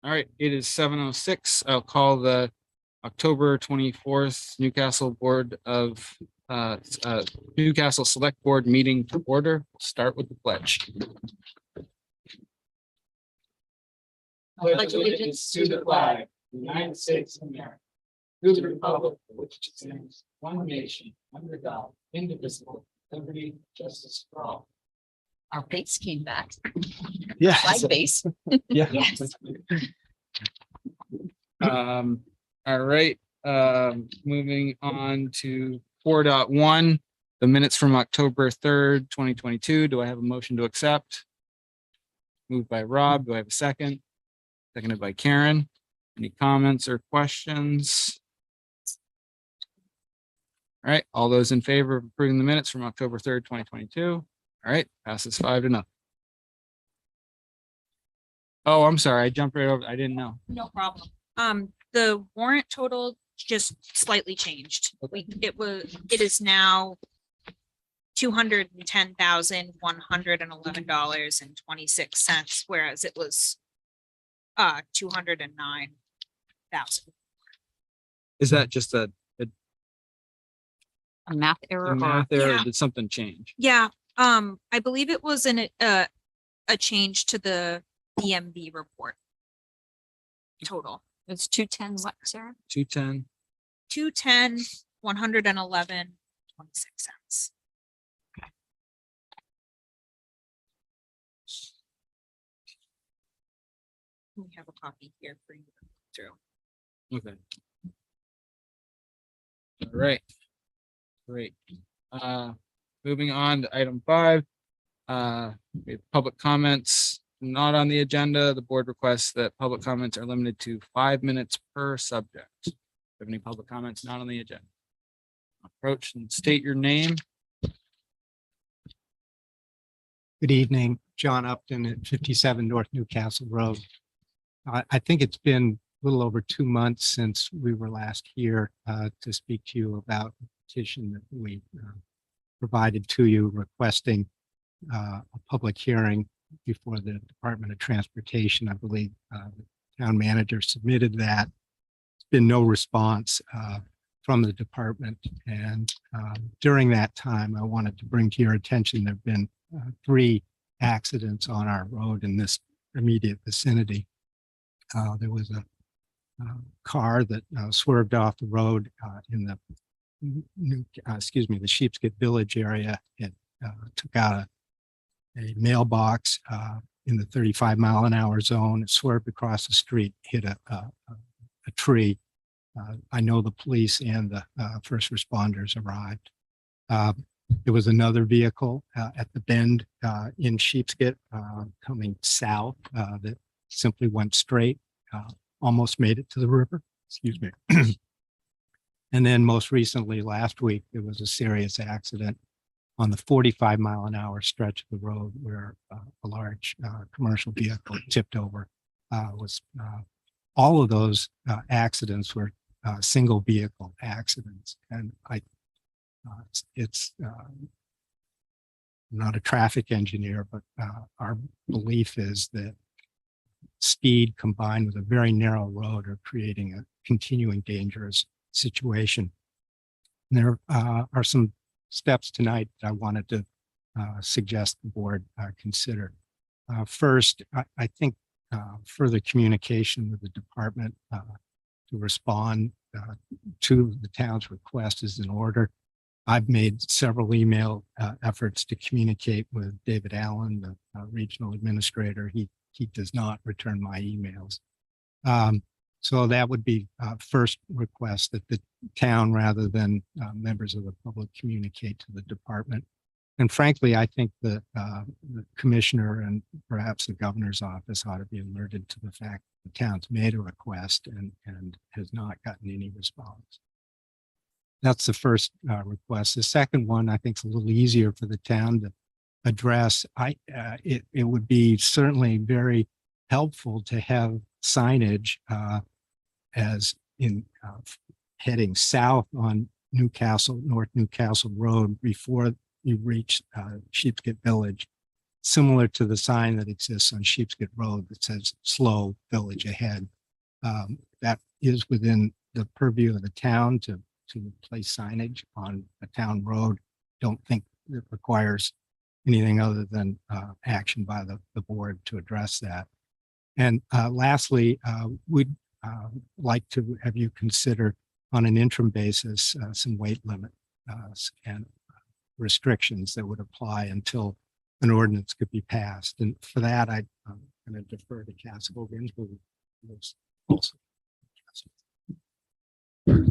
All right, it is 7:06. I'll call the October 24th Newcastle Board of Newcastle Select Board meeting to order. Start with the pledge. Pledge allegiance to the flag, of the United States of America, to the republic for which it stands, one nation, under God, indivisible, liberty, justice for all. Our base came back. Yeah. Flag base. Yeah. Yes. All right, moving on to 4.1, the minutes from October 3rd, 2022. Do I have a motion to accept? Moved by Rob. Do I have a second? Seconded by Karen. Any comments or questions? All right, all those in favor of approving the minutes from October 3rd, 2022. All right, passes 5-0. Oh, I'm sorry. I jumped right over. I didn't know. No problem. The warrant total just slightly changed. It is now $210,111.26, whereas it was $209,000. Is that just a A math error or math error? Or Yeah. did something change? Yeah, I believe it was a change to the EMV report. Total, it's 210 what, Sarah? 210. 210,111.26. We have a copy here for you to go through. Okay. All right. Great. Moving on to item 5. We have public comments not on the agenda. The board requests that public comments are limited to 5 minutes per subject. Have any public comments not on the agenda? Approach and state your name. Good evening, John Upton at 57 North Newcastle Road. I think it's been a little over 2 months since we were last here to speak to you about the petition that we provided to you requesting a public hearing before the Department of Transportation. I believe the town manager submitted that. There's been no response from the department. And during that time, I wanted to bring to your attention, there have been 3 accidents on our road in this immediate vicinity. There was a car that swerved off the road in the the Sheepscot Village area. It took out a mailbox in the 35-mile-an-hour zone. It swerved across the street, hit a tree. I know the police and the first responders arrived. There was another vehicle at the bend in Sheepscot coming south that simply went straight, almost made it to the river. Excuse me. And then most recently, last week, there was a serious accident on the 45-mile-an-hour stretch of the road where a large commercial vehicle tipped over. All of those accidents were single vehicle accidents. And I'm not a traffic engineer, but our belief is that speed combined with a very narrow road are creating a continuing dangerous situation. And there are some steps tonight that I wanted to suggest the board consider. First, I think further communication with the department to respond to the town's request is in order. I've made several email efforts to communicate with David Allen, the regional administrator. He does not return my emails. So that would be first request, that the town, rather than members of the public, communicate to the department. And frankly, I think the commissioner and perhaps the governor's office ought to be alerted to the fact that the town's made a request and has not gotten any response. That's the first request. The second one, I think, is a little easier for the town to address. It would be certainly very helpful to have signage as in heading south on North Newcastle Road before you reach Sheepscot Village, similar to the sign that exists on Sheepsgate Road that says slow village ahead. That is within the purview of the town to place signage on a town road. Don't think it requires anything other than action by the board to address that. And lastly, we'd like to have you consider on an interim basis some weight limit and restrictions that would apply until an ordinance could be passed. And for that, I'm going to defer to Cass Hogan, who was also.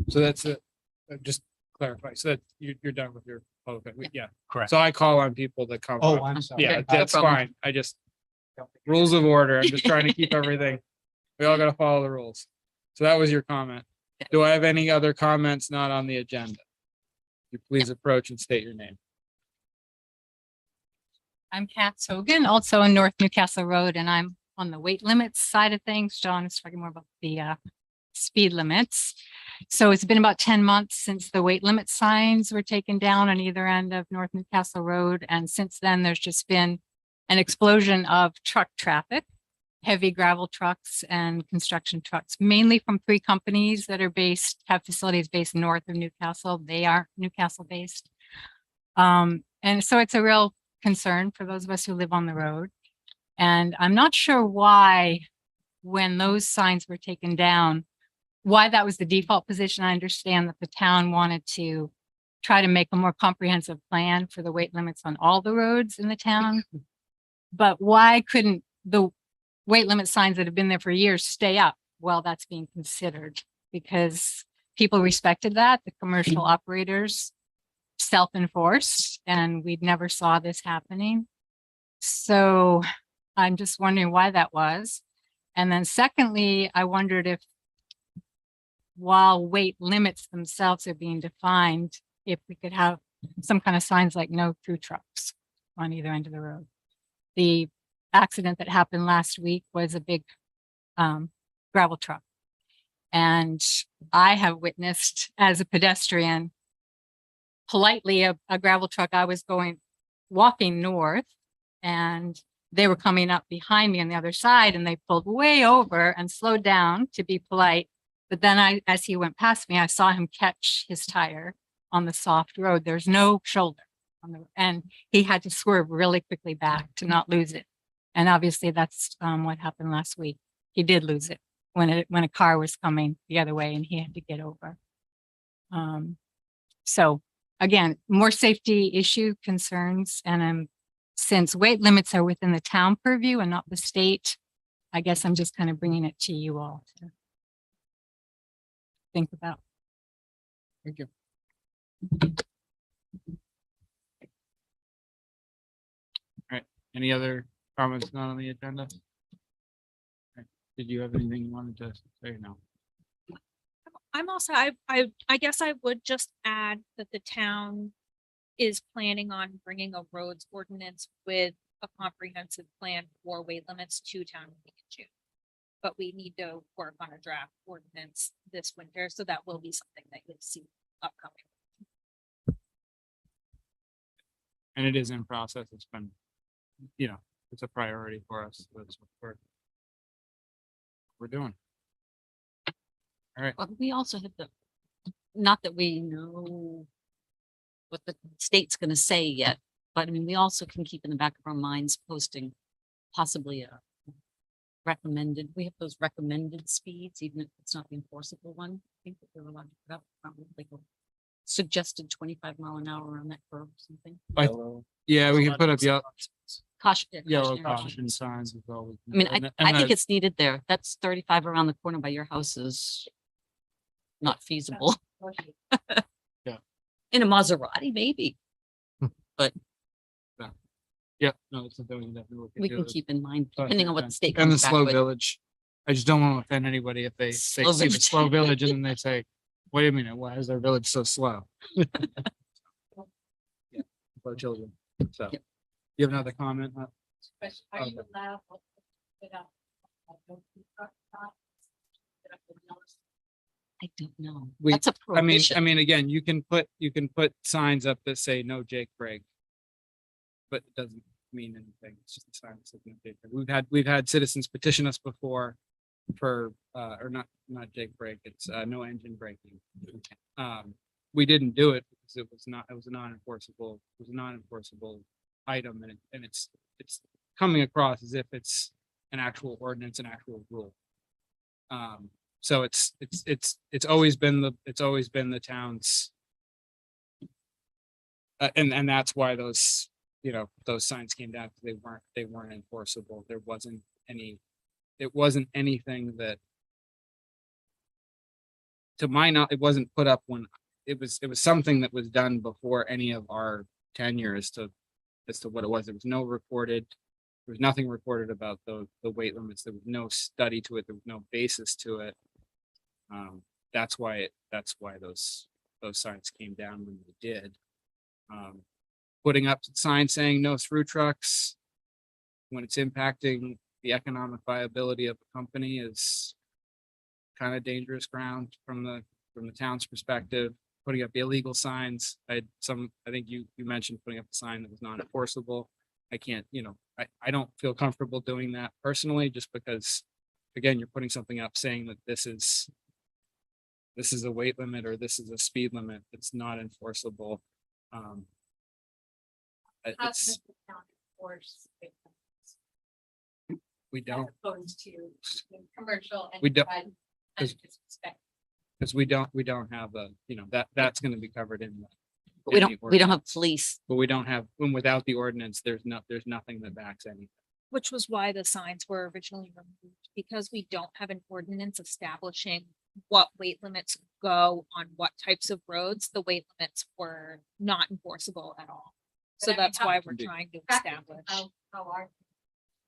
So that's it. Just clarify. So that you're done with your public, yeah. Correct. So I call on people that come. Oh, up. I'm sorry. Yeah, no that's problem. fine. I just, rules of order. I'm just trying to keep everything. We all gotta follow the rules. So that was your comment. Do I have any other comments not on the agenda? You please approach and state your name. I'm Kat Hogan, also on North Newcastle Road, and I'm on the weight limits side of things. John is talking more about the speed limits. So it's been about 10 months since the weight limit signs were taken down on either end of North Newcastle Road. And since then, there's just been an explosion of truck traffic, heavy gravel trucks and construction trucks, mainly from 3 companies that are have facilities based north of Newcastle. They are Newcastle based. And so it's a real concern for those of us who live on the road. And I'm not sure why, when those signs were taken down, why that was the default position. I understand that the town wanted to try to make a more comprehensive plan for the weight limits on all the roads in the town. But why couldn't the weight limit signs that have been there for years stay up while that's being considered? Because people respected that, the commercial operators self-enforced, and we never saw this happening. So I'm just wondering why that was. And then secondly, I wondered if while weight limits themselves are being defined, if we could have some kind of signs like no through trucks on either end of the road. The accident that happened last week was a big gravel truck. And I have witnessed as a pedestrian, politely a gravel truck. I was walking north and they were coming up behind me on the other side and they pulled way over and slowed down to be polite. But then as he went past me, I saw him catch his tire on the soft road. There's no shoulder and he had to swerve really quickly back to not lose it. And obviously that's what happened last week. He did lose it when a car was coming the other way and he had to get over. So again, more safety issue concerns. And since weight limits are within the town purview and not the state, I guess I'm just kind of bringing it to you all to think about. Thank you. All right, any other comments not on the agenda? Okay. Did you have anything you wanted to say? No. I'm also, I guess I would just add that the town is planning on bringing a roads ordinance with a comprehensive plan for weight limits to town meeting in June. But we need to work on a draft ordinance this winter, so that will be something that you'll see upcoming. And it is in process. It's been, it's a priority for us. That's what we're doing. Well, we also have not that we know what the state's gonna say yet, but I mean, we also can keep in the back of our minds posting possibly a we have those recommended speeds, even if it's not the enforceable one. I think that they're allowed to put up probably like a suggested 25 mile an hour on that curve or something. Yeah, we can put up Caution. yellow cautionary caution signs as well. I mean, I think it's needed there. That's 35 around the corner by your house is not feasible. Yeah. In a Maserati, maybe. Yeah, no, it's something we can definitely look We into. can keep in mind, But- depending on what the state And the comes back slow with. village. I just don't want to offend anybody if they say Slow say the village. slow village and then they say, wait a minute, why is our village so slow? Yeah, for children. So, Yep. you have another comment? Are you allowed? I don't know. We- That's a I mean, prohibition. again, you can put signs up that say no Jake Bragg. But it doesn't, mean anything. It's just a sign that's looking at paper. We've had citizens petition us before for, or not jake brake, it's, no engine braking. We didn't do it because it was a non-enforceable item, and it's coming across as if it's an actual ordinance, an actual rule. So it's always been the town's. And that's why those signs came down, because they weren't enforceable. It wasn't anything that, to my knowledge, it wasn't put up when it was something that was done before any of our tenure as to what it was. There was no recorded, there was nothing recorded about the weight limits. There was no study to it. There was no basis to it. That's why those signs came down when they did. Putting up signs saying no through trucks when it's impacting the economic viability of the company is kind of dangerous ground from the town's perspective. Putting up illegal signs, I think you mentioned putting up a sign that was non-enforceable. I can't, I don't feel comfortable doing that personally, just because, again, you're putting something up saying that this is a weight limit or this is a speed limit that's not enforceable. It's, we don't, Opposed to commercial. We don't- enterprise because- respect. because we don't have that's gonna be covered in. But we in the don't have ordinance. police. But we don't have, when without the ordinance, there's nothing that backs anything. Which was why the signs were originally removed, because we don't have an ordinance establishing what weight limits go on what types of roads. The weight limits were not enforceable at all. So But I mean, that's how- why we're Indeed. trying to Practice, establish. How are,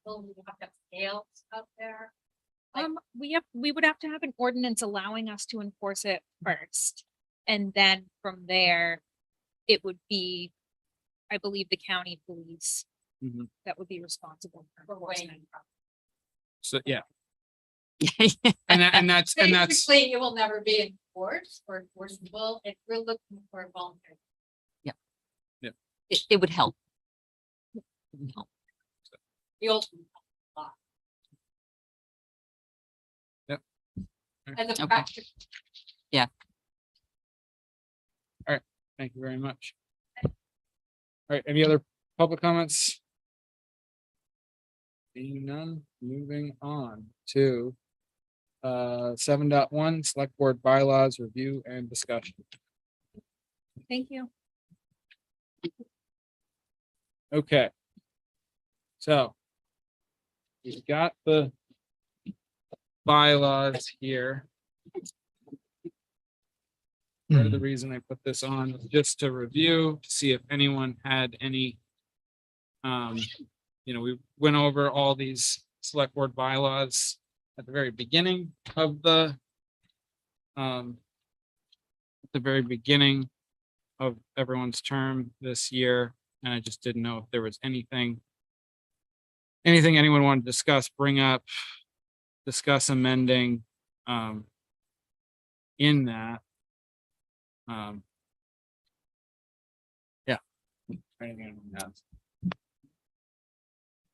will we have to have scales out there? like- We would have to have an ordinance allowing us to enforce it first. And then from there, it would be, I believe, the county police Mhm. that would be responsible for For weighing. enforcement. So, yeah, and that's, Basically, it will never be enforced or enforceable if we're looking for voluntary. It would help. It would help. The ultimate. law. Yep. And the Okay. practice. thank you very much. All right, any other public comments? Seeing none, moving on to 7.1 select board bylaws review and discussion. Thank you. Okay. So. We've got the bylaws here. Part of the reason I put this on was just to review, to see if anyone had any. We went over all these select board bylaws at the very beginning of the. At the very beginning of everyone's term this year, and I just didn't know if there was anything anyone wanted to discuss, bring up, discuss amending, in that. Yeah. Anything anyone has.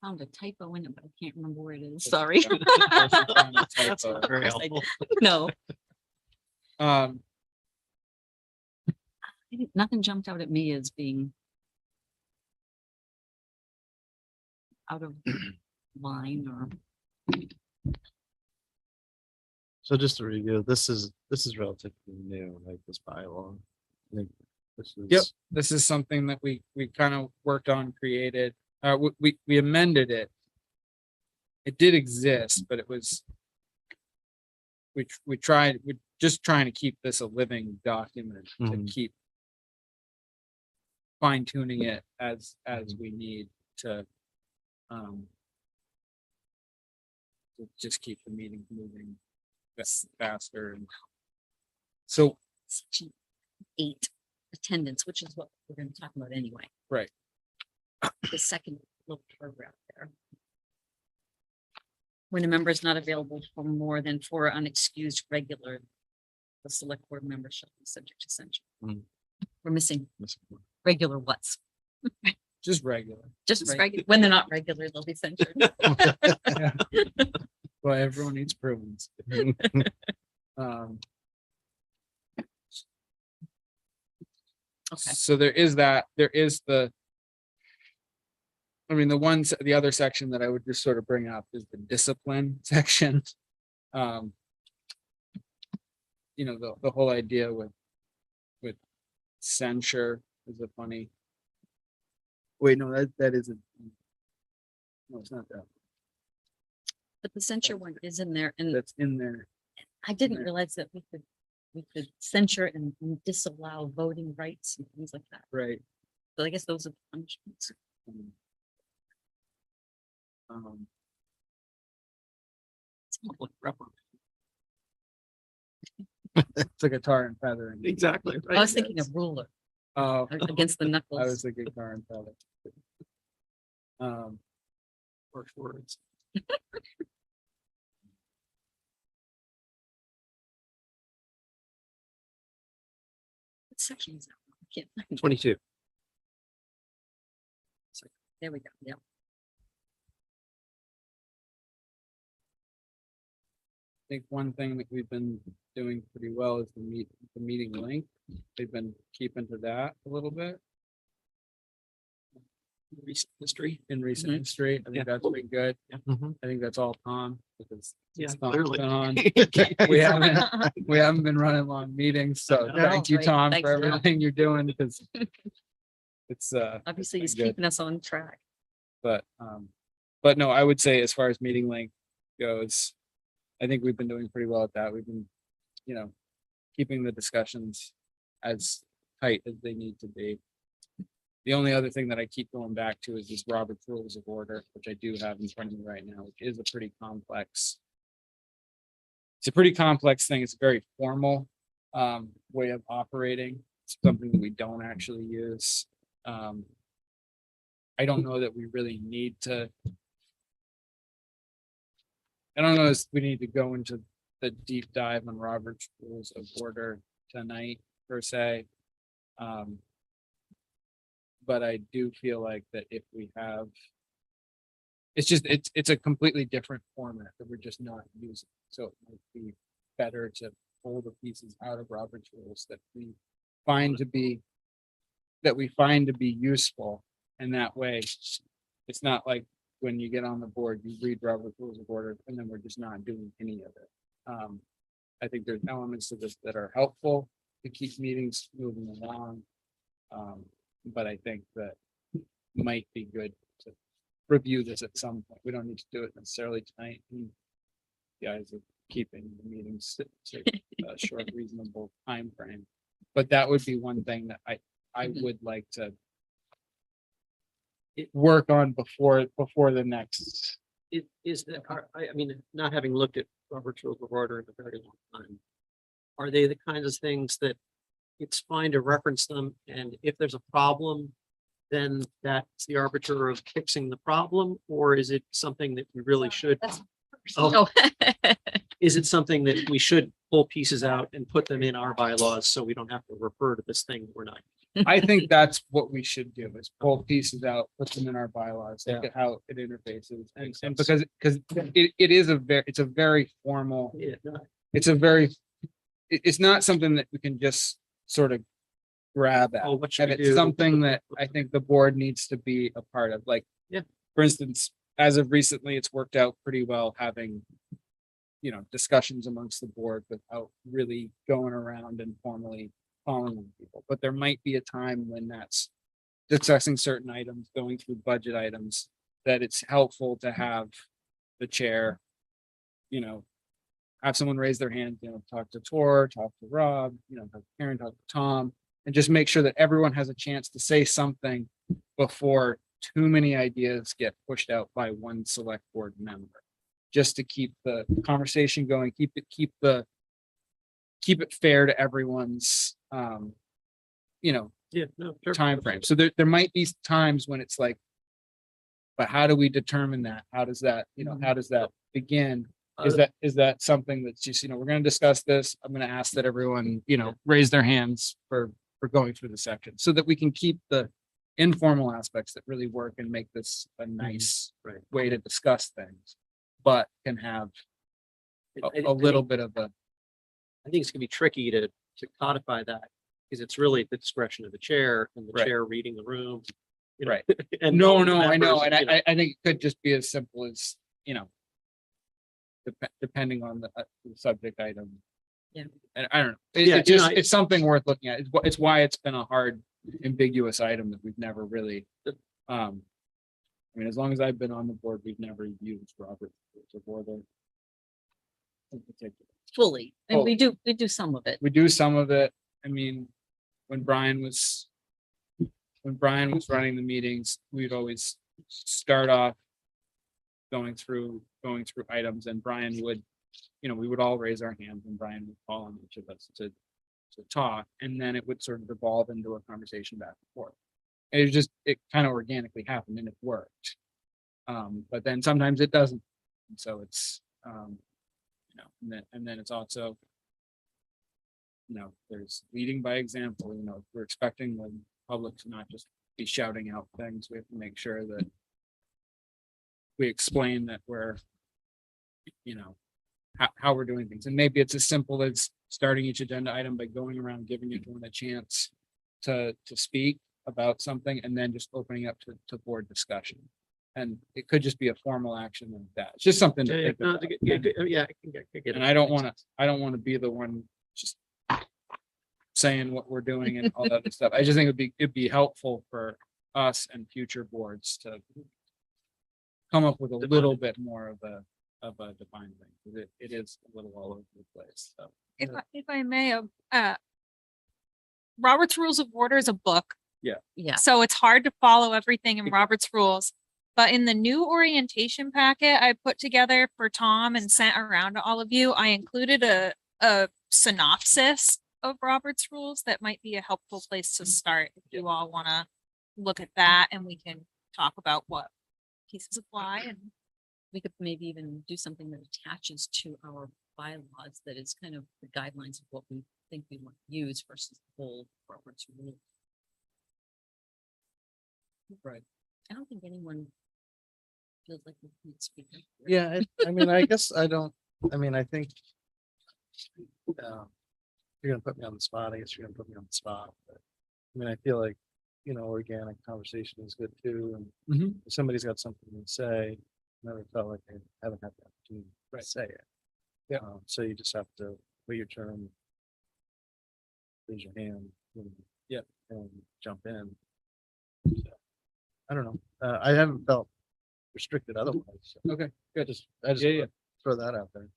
Found a typo in it, but I can't remember where it is. Sorry. That's very Of course I helpful. did. No, nothing jumped out at me as being out of line or. So just to review, this is relatively new, like this bylaw. I think this is. Yep. This is something that we kind of worked on, created, we amended it. It did exist, but it was. We're just trying to keep this a living document, to Mhm. keep. Fine tuning it as we need to. To just keep the meeting moving faster and. So, Section 8, attendance, which is what we're gonna talk about anyway. right, The second little paragraph there. When a member is not available for more than 4 unexcused regular, the select board member shall be subject to censure. Hmm. We're missing regular what's. Just regular. Just Right. regular, when they're not regular, they'll be censured. Well, everyone needs prunes. Um, Okay. so there is that, there is I mean, the other section that I would just sort of bring up is the discipline section. Um, you know, the whole idea with censure is a funny. Wait, no, that isn't. No, it's not that. But the censure one is in there, and That's in there. I didn't right. realize that we could censure and disallow voting rights and things like that. Right. So I guess those are the punishments. Um, it's a guitar and feathering. Exactly. I was thinking of ruler Oh, against the I knuckles. was thinking guitar and feather. Harsh words. What section is that? I can't find it. 22. There we go. Yeah. I think one thing that we've been doing pretty well is the meeting length. They've been keeping to that a little bit. Recent history. In recent Mhm. history, I think that's been good. Mhm. I think that's all Tom, because Yeah, it's not clearly. on. We haven't been running long meetings, so I know. thank you, Right. Tom, Thanks, for Tom. everything you're doing, because it's Obviously, he's good. keeping us on track. but no, I would say as far as meeting length goes, I think we've been doing pretty well at that. We've been, you know, keeping the discussions as tight as they need to be. The only other thing that I keep going back to is this Robert's Rules of Order, which I do have in front of me right now, which is a pretty complex. It's a pretty complex thing. It's a very formal way of operating. It's something that we don't actually use. I don't know that we really need to. I don't know if we need to go into the deep dive on Robert's Rules of Order tonight, per se. But I do feel like that if we have. It's a completely different format that we're just not using, so it might be better to pull the pieces out of Robert's Rules that we find to be. That we find to be useful, and that way, it's not like when you get on the board, you read Robert's Rules of Order, and then we're just not doing any of it. I think there's elements to this that are helpful to keep meetings moving along. But I think that might be good to review this at some point. We don't need to do it necessarily tonight. And the eyes of keeping the meetings to a short, reasonable time frame. But that would be one thing that I would like to work on before the next. Is that, I mean, not having looked at Robert's Rules of Order in a very long time. Are they the kinds of things that it's fine to reference them, and if there's a problem, then that's the arbiter of fixing the problem, or is it something that we really should? Oh, Oh, is it something that we should pull pieces out and put them in our bylaws so we don't have to refer to this thing we're not? I think that's what we should do, is pull pieces out, put them in our bylaws, look at how it interfaces. And because it is it's a very formal, Yeah, no, it's not something that we can just sort of grab at. oh, what should And we it's do? something that I think the board needs to be a part of, like. Yeah. For instance, as of recently, it's worked out pretty well having. Discussions amongst the board without really going around and formally calling on people, but there might be a time when that's. Discussing certain items, going through budget items, that it's helpful to have the chair. Have someone raise their hand, talk to Tor, talk to Rob, talk to Karen, talk to Tom. And just make sure that everyone has a chance to say something before too many ideas get pushed out by one select board member. Just to keep the conversation going, keep it fair to everyone's, Yeah, no, sure. time frame. So there might be times when it's like. But how do we determine that? How does that begin? Is that something that's just, we're gonna discuss this. I'm gonna ask that everyone, raise their hands for going through the section so that we can keep the informal aspects that really work and make this a nice Right. way to discuss things, but can have a little bit of a, I think it's gonna be tricky to codify that, because it's really at the discretion of the chair and the Right. chair reading the room. you know, Right. And no, all the no, I know, members, and you know. I think it could just be as simple as, depending on the subject item. Yeah. And I don't know, Yeah, it's you know, just, it's something worth looking at. It's why it's been a hard ambiguous item that we've never really, I mean, as long as I've been on the board, we've never used Robert to order. In particular. Fully, and Oh. we do some of it. We do some of it. I mean, when Brian was running the meetings, we'd always start off going through items, and Brian would, we would all raise our hands and Brian would call on each of us to talk, and then it would sort of evolve into a conversation back and forth. It kind of organically happened and it worked. But then sometimes it doesn't. And so it's, and then it's also, there's leading by example. We're expecting the public to not just be shouting out things. We have to make sure that we explain that we're, how we're doing things. And maybe it's as simple as starting each agenda item by going around, giving everyone a chance to speak about something, and then just opening up to board discussion. And it could just be a formal action like that. It's just something to Yeah, think no, about. yeah, I can get it. And I don't want to be the one just saying what we're doing and all that other stuff. I just think it'd be helpful for us and future boards to come up with a little bit more of a defined thing, because it is a little all over the place, so. If I may, Robert's Rules of Order is a book, Yeah, so it's hard to follow everything in Robert's rules. But in the new orientation packet I put together for Tom and sent around to all of you, I included a synopsis of Robert's rules that might be a helpful place to start if you all want to look at that, and we can talk about what pieces apply. And we could maybe even do something that attaches to our bylaws that is kind of the guidelines of what we think we want to use versus the whole Robert's rule. Right. I don't think anyone feels like we need speaker. Yeah, I mean, I guess I think. You're gonna put me on the spot, I guess you're gonna put me on the spot, but, I mean, I feel like, organic conversation is good too, and Mhm. if somebody's got something to say, I never felt like I haven't had the opportunity to say it. Yeah. So you just have to wait your turn. Raise your hand. Yeah. And jump in. So, I don't know, I haven't felt restricted otherwise. So Okay, good. I just Yeah, yeah. wanna throw that out there.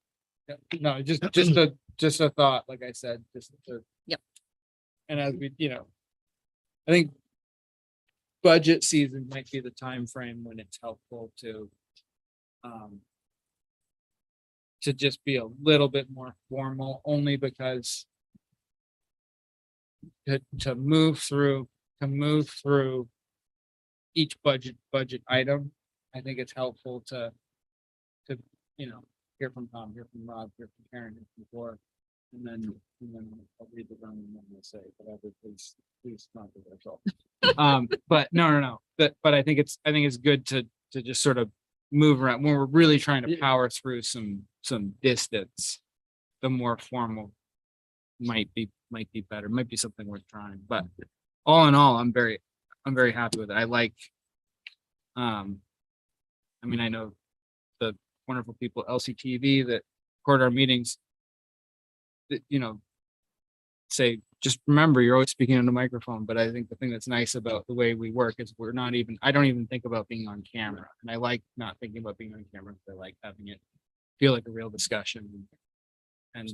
Yeah, no, just a thought, like I said, just to. Yep. And as we, I think budget season might be the time frame when it's helpful to just be a little bit more formal, only because to move through each budget item, I think it's helpful to hear from Tom, hear from Rob, hear from Karen, hear from Laura, and then I'll read the room and then we'll say whatever, please not do that. But no, but I think it's good to just sort of move around when we're really trying to power through some distance. The more formal might be better, might be something worth trying, but all in all, I'm very happy with it. I like, I mean, I know the wonderful people, LCTV, that record our meetings, that, say, just remember, you're always speaking on the microphone. But I think the thing that's nice about the way we work is I don't even think about being on camera. And I like not thinking about being on camera. I like having it feel like a real discussion and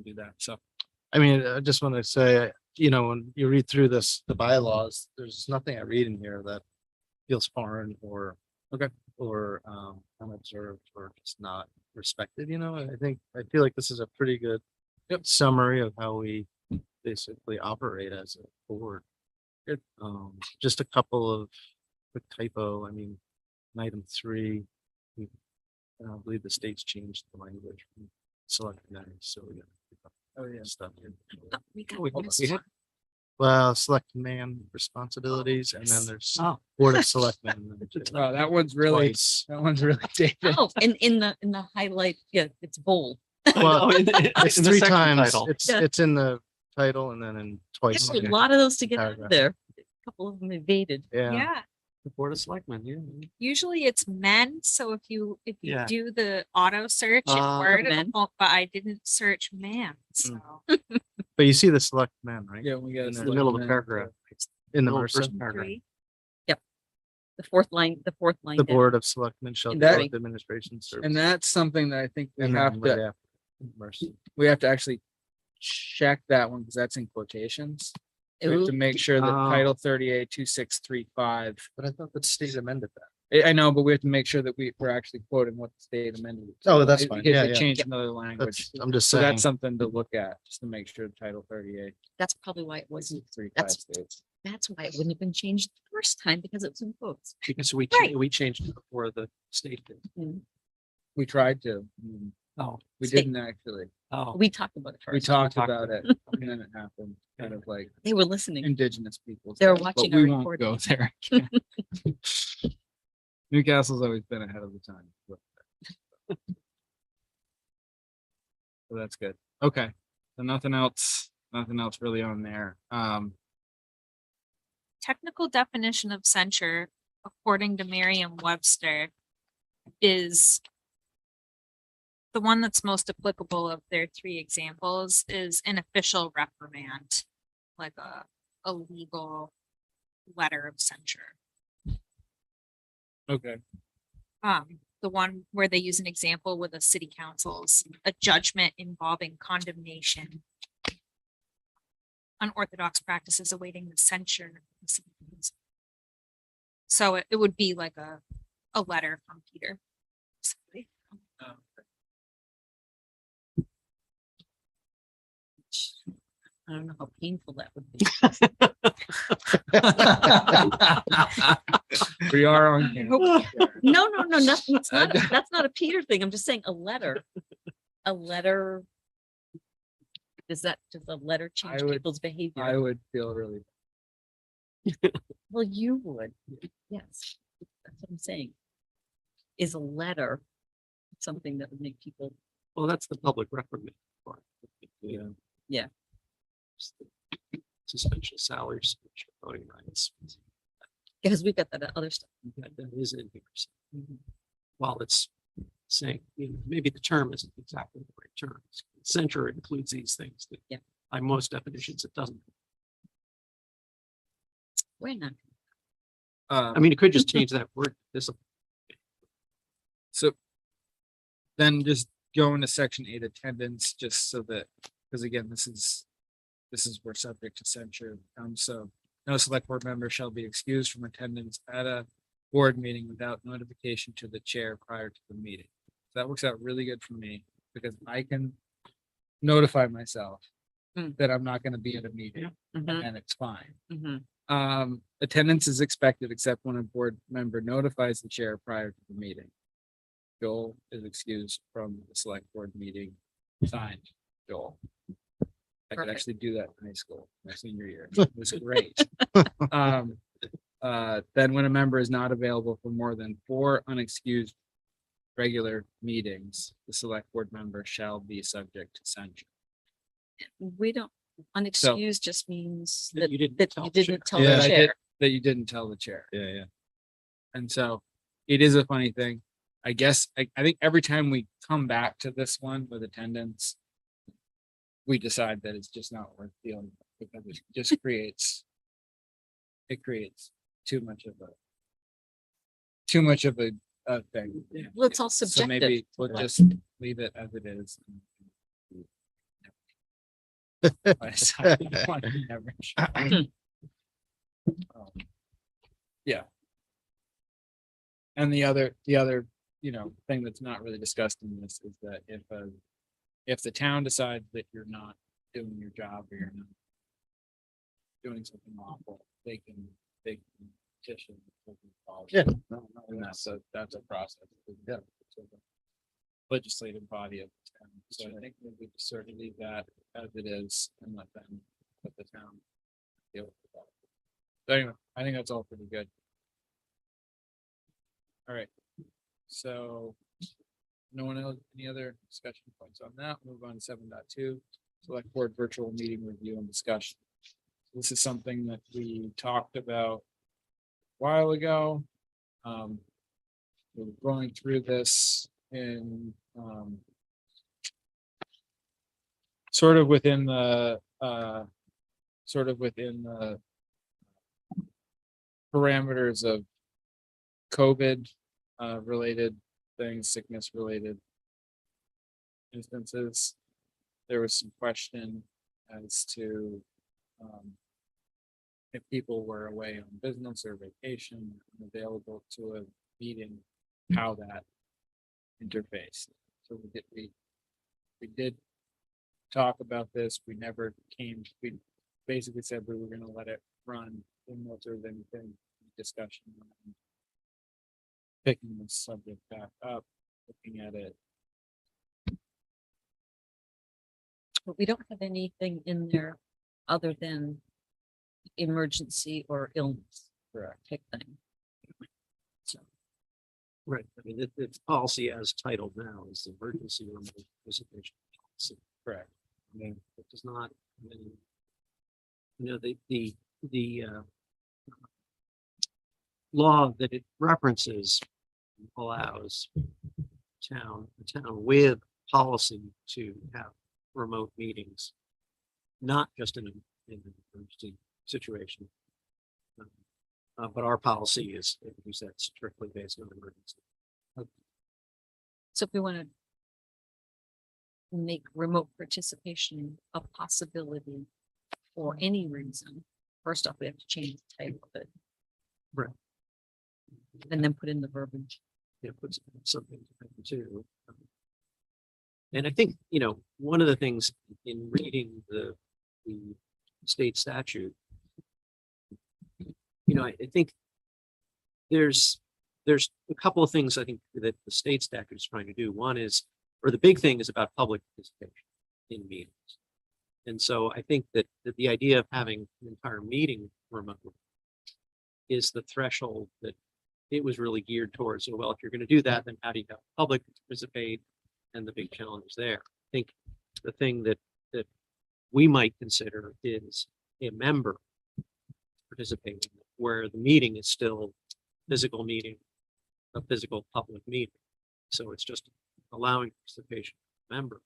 do that. So. I mean, I just want to say, when you read through the bylaws, there's nothing I read in here that feels foreign or unobserved or just not respected, I feel like this is a pretty good summary of how we basically operate as a board. Good. Just a couple of quick typo, in item 3, I believe the state's changed the language from select committee, so we got Oh, yeah. stuff here. We got We this. had Well, select man responsibilities and then there's Oh. Board of Selectmen. Wow, that one's really, Twice. that one's really dated. Oh, and in the highlight, yeah, it's bold. Well, No, It's in the three section times. title. Yeah. It's in the title and then in twice. There's a in lot of those to get out Paragraph. there. A couple of them evaded. Yeah. Yeah, The Board of Selectmen, yeah. usually it's men, so if you Yeah. do the auto search in Uh, Word, men. but I didn't search man, so. But you see the select men, right? Yeah, we got. In In the middle of the paragraph. In the Middle MRSA, first paragraph. Three. The fourth line the down. Board of Selectmen shall In conduct three. administration service. And that's something that I think we And have then right to, after, MRSA. we have to actually check that one because that's in quotations. We have Ooh, to make sure that Oh. Title 38 2635. But I thought the state amended that. I know, but we have to make sure that we're actually quoting what the state amended. it to. Oh, that's In fine. case Yeah, they yeah. Change another language. That's, I'm just So saying. that's something to look at, just to make sure Title 38. That's probably why it wasn't, Three, five that's- states. that's why it wouldn't have been changed the first time because it was in quotes. Because we, Right. we changed it before the state did. We tried to. Oh, We State- didn't actually. oh. We talked about it We first. talked talked about it about and then it happened, kind of like They were listening. indigenous peoples. They were but watching we our won't go recording. there. Newcastle's always been ahead of the time. So that's good. Okay. So nothing else really on there. Technical definition of censure, according to Merriam-Webster, is the one that's most applicable of their three examples is an official reprimand, like a legal letter of censure. Okay. The one where they use an example with a city council's a judgment involving condemnation. Unorthodox practices awaiting the censure. of the city council. So it would be like a letter from Peter. basically. I don't know how painful that would be. We are on camera. No, nothing. It's I not, don't- that's not a Peter thing. I'm just saying a letter. A letter. Does a letter change would- people's I behavior? would feel really, Well, you would. Yes, that's what I'm saying. Is a letter something that would make people, Well, that's the public reprimand part. Yeah. Yeah. Suspension of salary, suspension of voting rights. because we've got that other stuff. That is in here. So, while it's saying, maybe the term isn't exactly the right term. Censure includes these things that. Yeah. By most definitions, it doesn't. We're not. I mean, it could just change that word. so then just go into section 8 attendance, just so that, because again, this is where subject to censure. So no select board member shall be excused from attendance at a board meeting without notification to the chair prior to the meeting. So that works out really good for me because I can notify myself Mm. that I'm not going to be at a meeting Mhm, and it's fine. mhm. Attendance is expected except when a board member notifies the chair prior to the meeting. Joel is excused from the select board meeting. Signed, Joel. I could Perfect. actually do that in high school, my senior year. It was great. Then when a member is not available for more than 4 unexcused regular meetings, the select board member shall be subject to censure. We don't, unexcused just means That that you didn't that tell you the didn't chair. tell Yeah, the I did. chair. That you didn't tell the chair. Yeah. And so it is a funny thing. I guess, I think every time we come back to this one with attendance, we decide that it's just not worth dealing with because it just creates too much of a thing. Well, it's all So subjective. maybe we'll just leave it as it is. I decided I wanted to never show. Yeah. And the other, thing that's not really discussed in this is that if the town decides that you're not doing your job or you're not doing something awful, they can petition. Yeah. And that's a process. Yeah. Legislative body of the town. So I think we just sort of leave that as it is and let the town deal with that. So anyway, I think that's all pretty good. All right, so no one else, any other discussion points on that? Move on to 7.2, select board virtual meeting review and discussion. This is something that we talked about a while ago. We're going through this in sort of within the parameters of COVID related things, sickness related instances. There was some question as to if people were away on business or vacation, available to a meeting, how that interfaced. So we did talk about this. We never came, we basically said we were gonna let it run unless there was anything discussion around picking this subject back up, looking at it. But we don't have anything in there other than emergency or illness. Correct. Type thing. Right, I mean, it's policy as titled now is the emergency room participation policy. Correct. I mean, it does not, I mean, you know, the law that it references allows the town with policy to have remote meetings, not just in an emergency situation. But our policy is, as you said, strictly based on emergency. So if we want to make remote participation a possibility for any reason, first off, we have to change the title of it. Right. And then put in the verbiage. Yeah, put something too. And I think, you know, one of the things in reading the state statute, you know, I think there's a couple of things I think that the state statute is trying to do. One is, or the big thing is about public participation in meetings. And so I think that the idea of having an entire meeting remote is the threshold that it was really geared towards. So, well, if you're going to do that, then how do you have the public participate? And the big challenge there. I think the thing that we might consider is a member participating, where the meeting is still physical meeting, a physical public meeting. So it's just allowing participation of a member.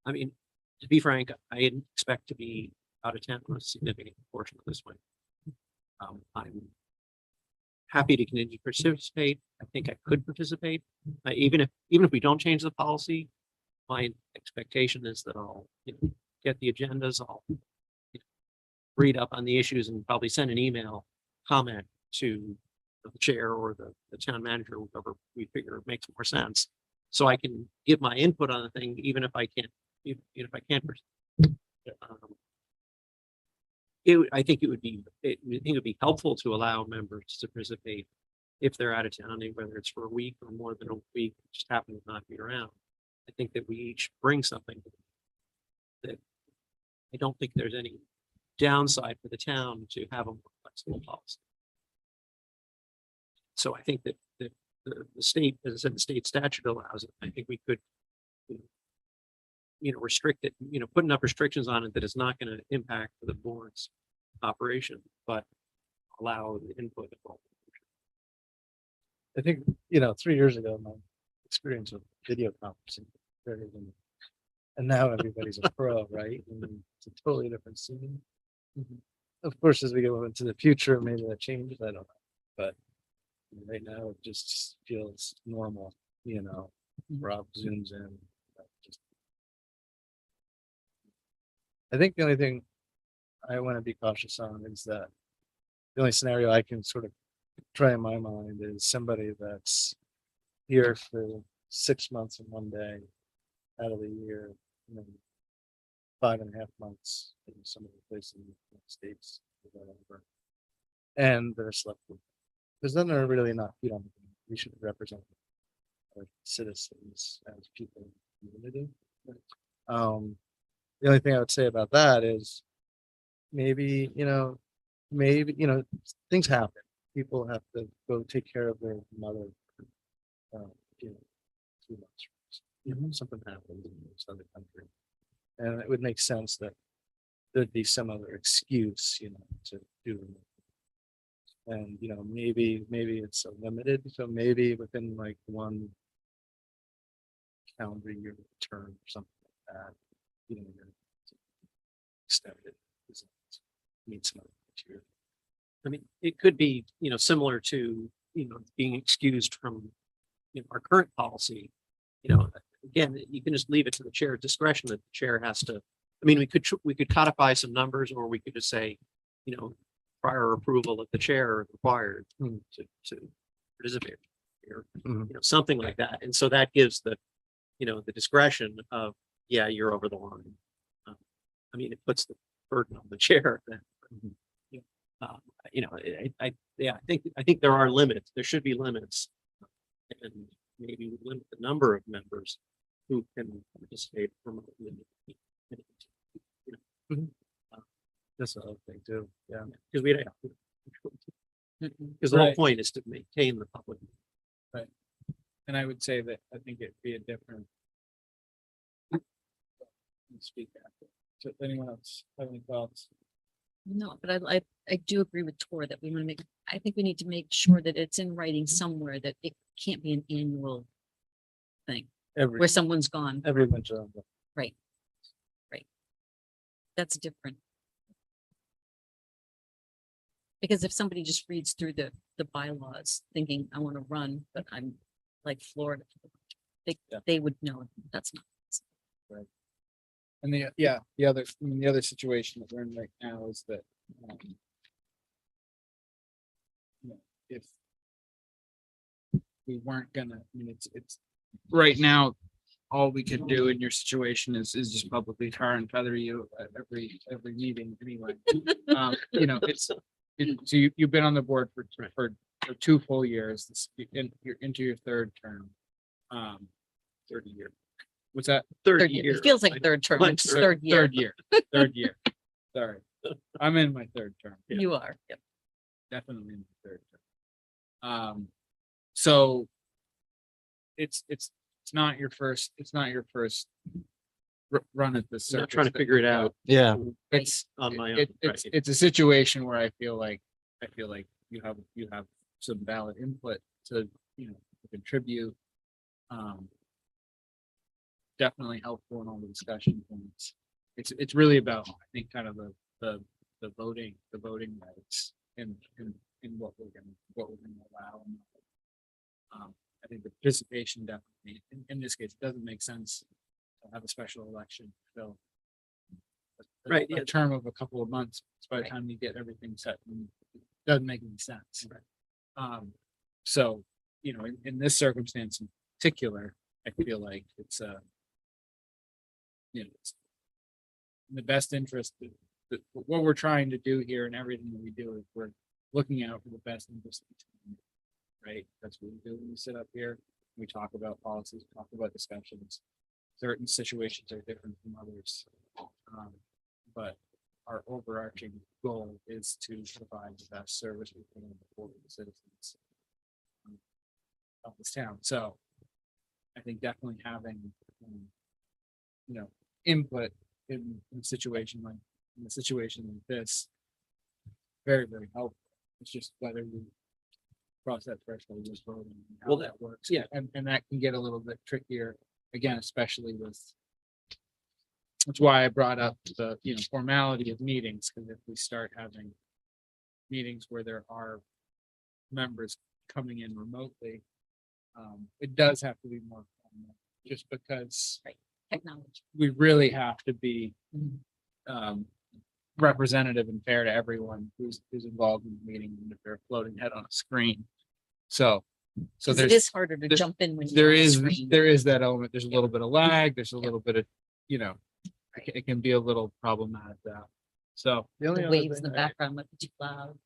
I mean, to be frank, I didn't expect to be out of town a significant portion of this one. I'm happy to continue to participate. I think I could participate, even if we don't change the policy. My expectation is that I'll get the agendas, I'll read up on the issues and probably send an email comment to the chair or the town manager, whoever we figure makes more sense. So I can give my input on the thing, even if I can't, if I can't. I think it would be helpful to allow members to participate if they're out of town, whether it's for a week or more than a week, just happen to not be around. I think that we each bring something that I don't think there's any downside for the town to have a more flexible policy. So I think that the state, as I said, the state statute allows it. I think we could, restrict it, put enough restrictions on it that it's not going to impact the board's operation, but allow the input of all. I think, 3 years ago, my experience with video conferencing, and now everybody's a pro, right? And it's a totally different scene. Of course, as we go into the future, maybe that changes, I don't know. But right now, it just feels normal, Rob zooms in. I think the only thing I want to be cautious on is that the only scenario I can sort of try in my mind is somebody that's here for 6 months and 1 day out of the year, 5.5 months in some of the places in the States or whatever. And they're selected. Because then they're really not, we should represent our citizens as people in the community. The only thing I would say about that is maybe, maybe, you know, things happen. People have to go take care of their mother. You know, 2 months. You know, something happens in this other country. And it would make sense that there'd be some other excuse, you know, to do. it. And, you know, maybe it's a limited, so maybe within like one calendar year term or something like that, you know, you're extended. Need some other material. I mean, it could be, you know, similar to, you know, being excused from, you know, our current policy. You know, again, you can just leave it to the chair's discretion that the chair has to, I mean, we could codify some numbers, or we could just say, you know, prior approval of the chair is required to participate. Or, Mhm. you know, something like that. And so that gives the, you know, the discretion of, yeah, you're over the line. I mean, it puts the burden on the chair then. You know, yeah, I think there are limits. There should be limits. And maybe we limit the number of members who can participate remotely. That's the other thing too, yeah. Because because the whole Right. point is to maintain the public. And I would say that I think it'd be a different. Speak after. So anyone else have any thoughts? No, but I do agree with Tor that we want to make, I think we need to make sure that it's in writing somewhere that it can't be an annual thing Every, where someone's gone. every winter. That's different. Because if somebody just reads through the bylaws thinking, I want to run, but I'm like Florida, they would know that's not. And the other situation that we're in right now is that. You know, if. We weren't gonna, I mean, it's, right now, all we could do in your situation is just publicly tar and feather you at every meeting anyway. You know, so you've been on the board for 2 full years, you're into your 3rd term. 3rd year. What's that? Third year. It feels like third term. It's third year. Third year. Sorry. I'm in my 3rd term. You are. Yep. Definitely in the 3rd term. So it's not your first, run at this. I'm not trying to circus figure it that- out Yeah. It's, on my own. it's a situation where I feel like you have some valid input to, you know, to contribute. Definitely helpful in all the discussion points. It's really about, I think, kind of the voting rights and what we're gonna allow. I think the participation definitely, in this case, it doesn't make sense to have a special election, so. Right, A yeah. term of a couple of months, by the Right. time you get everything set, and it doesn't make any sense. So, you know, in this circumstance in particular, I feel like it's you know, it's in the best interest, what we're trying to do here and everything that we do is we're looking out for the best interest of the town, right? That's what we do when we sit up here. We talk about policies, talk about discussions. Certain situations are different from others. But our overarching goal is to provide the best service we can for the citizens of this town. So I think definitely having, you know, input in a situation like, in a situation like this, very, very helpful. It's just whether we cross that threshold, just voting, and how Well, that works. yeah. And that can get a little bit trickier, again, especially with. That's why I brought up the, you know, formality of meetings, because if we start having meetings where there are members coming in remotely, it does have to be more formal, just because Technology. we really have to be representative and fair to everyone who's involved in the meeting, and if they're a floating head on a screen. So 'Cause it is harder to jump in when. there you're on is screen. that element. There's a little bit of lag. There's a little bit of, you know, it can be a little problematic that. So The only The other waves in the thing I- background might be too loud.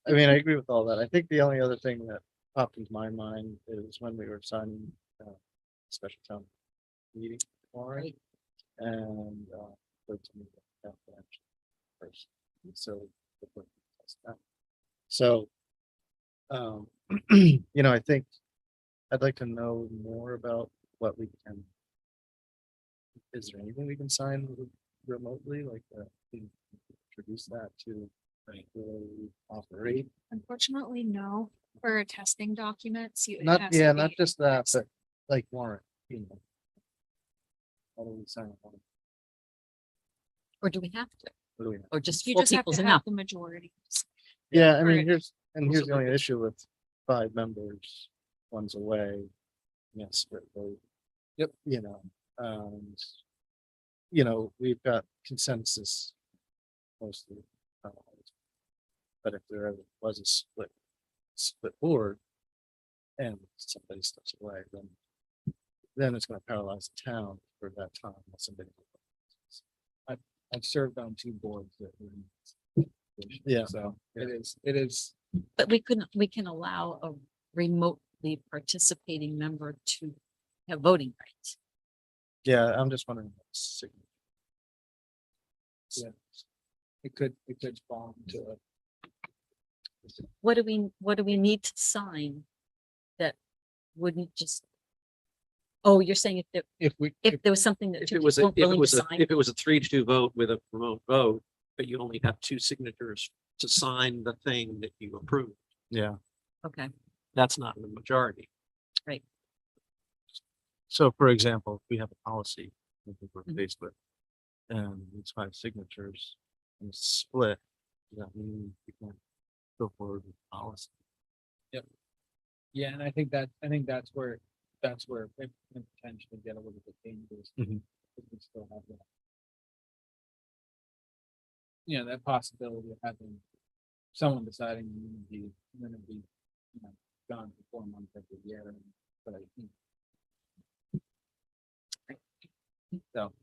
I mean, I agree with all that. I think the only other thing that popped into my mind is when we were signing special town meeting warrant. Right. And to meet the town manager first. So So, you know, I think I'd like to know more about what we can. Is there anything we can sign remotely, like, we can introduce that to, like, the way we operate? Unfortunately, no, for testing documents, you. it Not, has to yeah, be- not just that, but like warrant, you know. How do we sign a warrant? Or do we have to? What do we have? Or just You four just have people's to enough? have the majority. Yeah, I for mean, it. here's Also, the only like- issue with 5 members, one's away. Yes, split vote. Yep. You know, you know, we've got consensus mostly. uh, But if there ever was a split board and somebody steps away, then it's gonna paralyze the town for that time. Unless somebody. I've served on 2 boards that were. in- Yeah. So it is, But we can allow a remotely participating member to have voting rights. Yeah, I'm just wondering. What's signature. yeah. It could fall into it. What do we need to sign that wouldn't just? Oh, you're saying If we, if there was something that If two it was, people a weren't if it willing was, to a sign, if it was a 3-2 vote with a remote vote, but you only have 2 signatures to sign the thing that you approve, Yeah. okay, that's not the majority. So for example, if we have a policy, I think we're Mhm. faced with, and it's 5 signatures and it's split, does that mean we can go forward with policy? yeah, and I think that's where it can potentially get a little bit dangerous. Mhm. Because we still have that. You know, that possibility of having someone deciding you're gonna be, you know, gone for 4 months every year, but I think. So,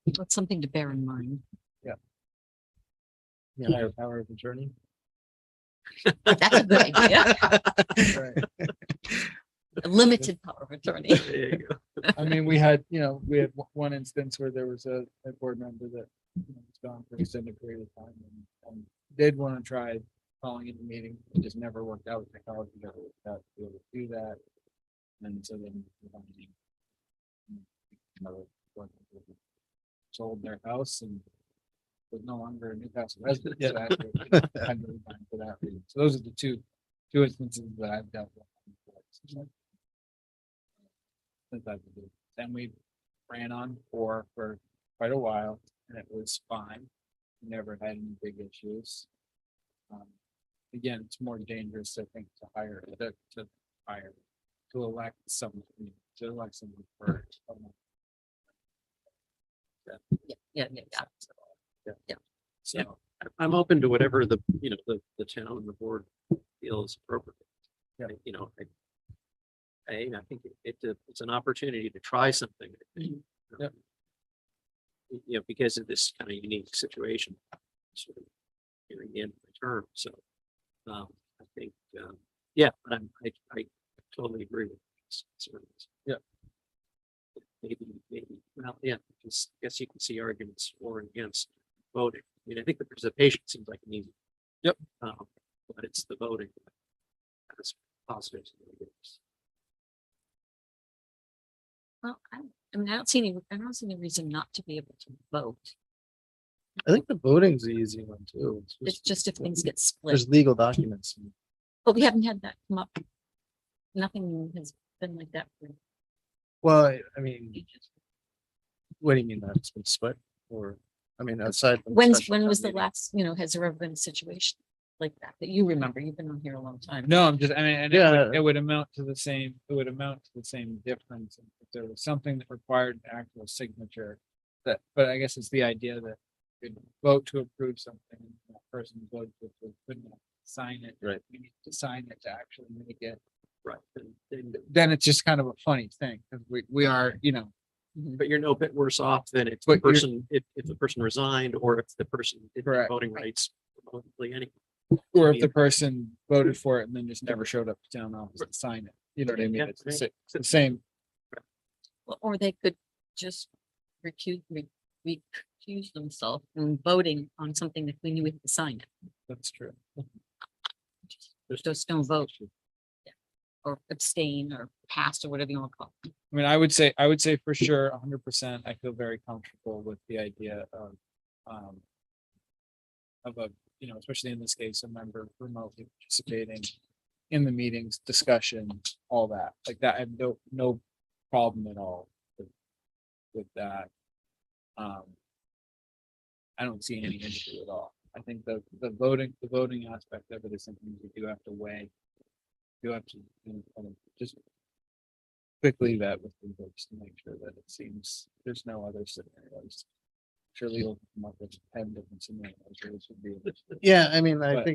that's something to bear in mind. Yeah, higher power of attorney. That's a good idea. right. A limited power of attorney. There you go. I mean, we had one instance where there was a board member that was gone for an extended period of time and did want to try calling in the meeting. It just never worked out. Technology never worked out to be able to do that. And so then another board member sold their house and was no longer a Newcastle resident. So I had to resign for that reason. So those are the two instances that I've dealt with. Since I've been doing it. Then we ran on for quite a while and it was fine. Never had any big issues. Again, it's more dangerous, I think, to elect someone, for. Yeah. So, I'm open to whatever the town and the board feels appropriate. Yeah. I think it's an opportunity to try something. Yep. You know, because of this kind of unique situation. Sort of nearing the end of the term, so, I think, yeah, but I totally agree with this. concerns. Yeah. Maybe, well, yeah, because I guess you can see arguments for and against voting. I mean, I think the participation seems like an easy. Yep. But it's the voting. That's positives and negatives. Well, I mean, I don't see any reason not to be able to vote. I think the voting's the easy one too. It's just if things get There's split, legal documents. but we haven't had that come up. Nothing has been like that for Well, I mean, ages. what do you mean that it's been split or, I mean, outside. from When special was town the meeting? last, has there ever been a situation like that you remember? You've been on here a long time. no, I'm just, I mean, and Yeah. it would amount to the same, difference if there was something that required an actual signature. But I guess it's the idea that you could vote to approve something, and that person voted to approve, couldn't sign it. Right. We need to sign it to actually make it. Right. And Then it's just kind of a funny thing, because we are, But you're no bit worse off than if But the you're- person, if the person resigned or if the person didn't have Correct. voting rights. Remotely anyway. or if the person voted for it and then just never showed up to town office to sign it. You know what I mean? Yeah, It's right. it's the same. Or they could just recuse, accuse themselves from voting on something that we knew we had to sign it. That's true. Just don't vote. Yeah. Or abstain or pass or whatever you want to call it. I mean, I would say for sure, 100%, I feel very comfortable with the idea of a, you know, especially in this case, a member remotely participating in the meetings, discussion, all that, like that. I have no problem at all with that. I don't see any issue at all. I think the voting aspect of it is something we do have to weigh. You have to, you know, kind of just quickly vet with the folks to make sure that it seems there's no other scenarios. Surely we'll come up with 10 different scenarios. where this would be. Yeah, I mean, But-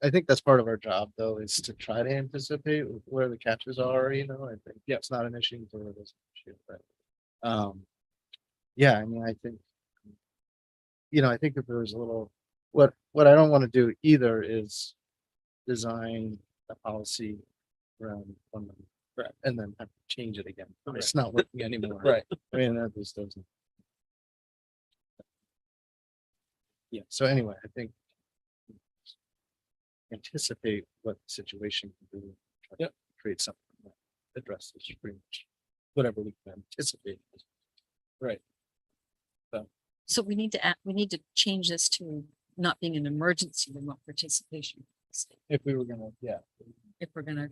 I think that's part of our job though, is to try to anticipate where the catches are, you know, I think. Yeah. It's not an issue for this issue, but, yeah, I mean, I think, you know, I think if there was a little, what I don't want to do either is design a policy around one number. Correct. And then have to change it again. Right. It's not working anymore. Right. I mean, that just doesn't. Yeah, so anyway, I think anticipate what the situation can be. Try to Yep. Create something that addresses pretty much whatever we can anticipate. Right. So we need to change this to not being an emergency remote participation. If we were gonna, yeah. If we're gonna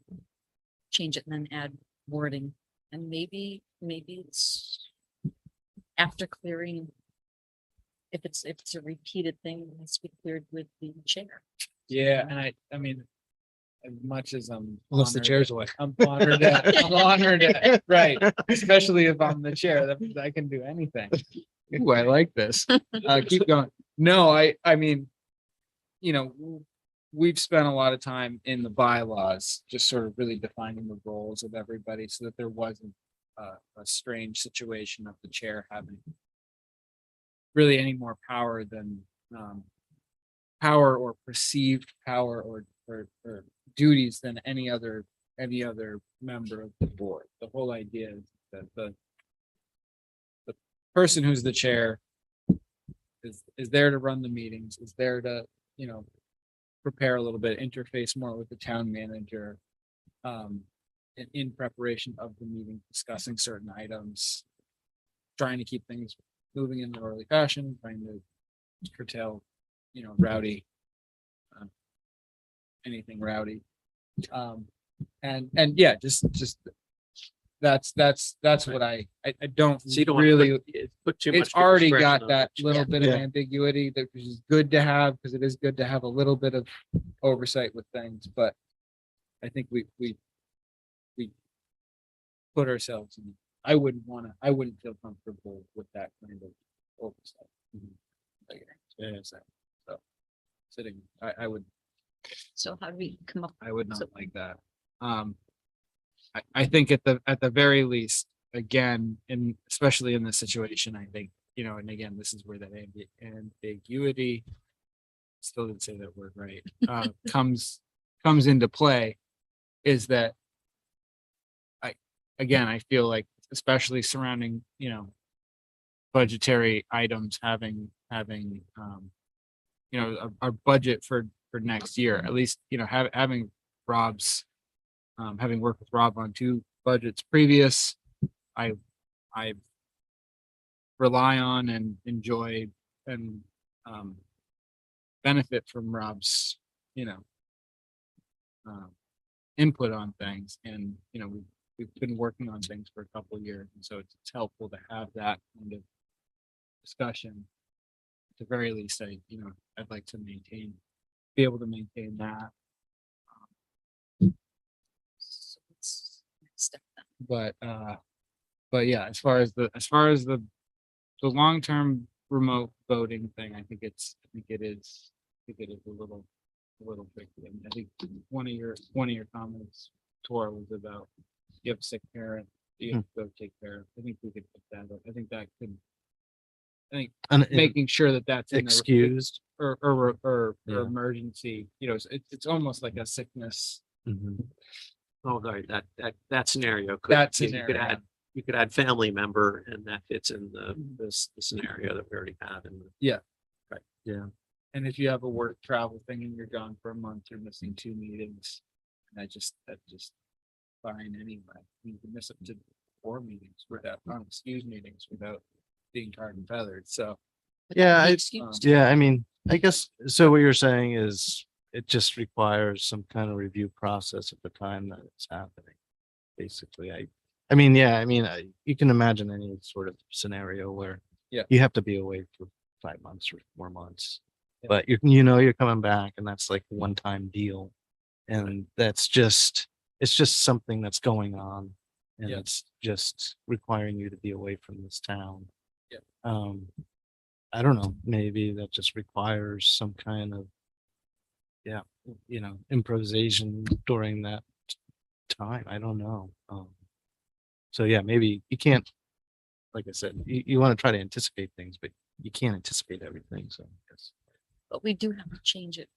change it and then add wording, and maybe it's after clearing. If it's a repeated thing, it has to be cleared with the chair. Yeah, and I mean, as much as I'm. Unless the honored chair's that- away. I'm honored I'm honored right, especially if I'm the chair, that I can do anything. Ooh, I like this. Keep going. No, I mean, you know, we've spent a lot of time in the bylaws, just sort of really defining the roles of everybody so that there wasn't a strange situation of the chair having really any more power than power or perceived power or duties than any other member of the board. The whole idea is that the person who's the chair is there to run the meetings, is there to, you know, prepare a little bit, interface more with the town manager in preparation of the meeting, discussing certain items, trying to keep things moving in an orderly fashion, trying to curtail, you know, rowdy, anything rowdy. And yeah, just that's what I don't So you don't want really, to put too much. it's already got discretion on that it. little bit of Yeah. ambiguity that which is good to have, because it is good to have a little bit of oversight with things, but I think we put ourselves in, I wouldn't feel comfortable with that kind of oversight. Like, yeah, so sitting, I would So how do we come up? not So- like that. I think at the very least, again, and especially in this situation, I think, you know, and again, this is where that ambiguity, still didn't say that word right, comes into play, is that I feel like, especially surrounding, you know, budgetary items having, you know, our budget for next year, at least, you know, having Rob's, having worked with Rob on 2 budgets previous, I rely on and enjoy and benefit from Rob's, you know, input on things. And, you know, we've been working on things for a couple of years, and so it's helpful to have that kind of discussion. At the very least, I'd like to be able to maintain that. So what's next step then? But yeah, as far as the long-term remote voting thing, I think it is a little tricky. And I think one of your comments, Tor, was about you have a sick parent, you have to go take care of. I think we could put that up. I think that could, making sure that that's in there Excused. or Yeah. emergency, you know, it's almost like a sickness. Mhm. Oh, sorry, that scenario. That You could scenario, add you could add family member and that fits in the scenario that we already have in the. Yeah. Right, yeah. And if you have a work travel thing and you're gone for a month, you're missing 2 meetings. And that's just fine anyway. You can miss up to 4 meetings without, excuse meetings without being tarred and feathered. So, But that Yeah, would be I- excused. Yeah, I mean, I guess, so what you're saying is it just requires some kind of review process at the time that it's happening. Basically, I mean, yeah, I mean, you can imagine any sort of scenario where Yeah. you have to be away for 5 months or 4 months. Yeah. But you're coming back and that's like a one-time deal. And it's just something that's going on. And Yeah. it's just requiring you to be away from this town. Yeah. I don't know, maybe that just requires some kind of, yeah, improvisation during that time. I don't know. So yeah, maybe you can't, like I said, you want to try to anticipate things, but you can't anticipate everything. So yes. But we do have to change it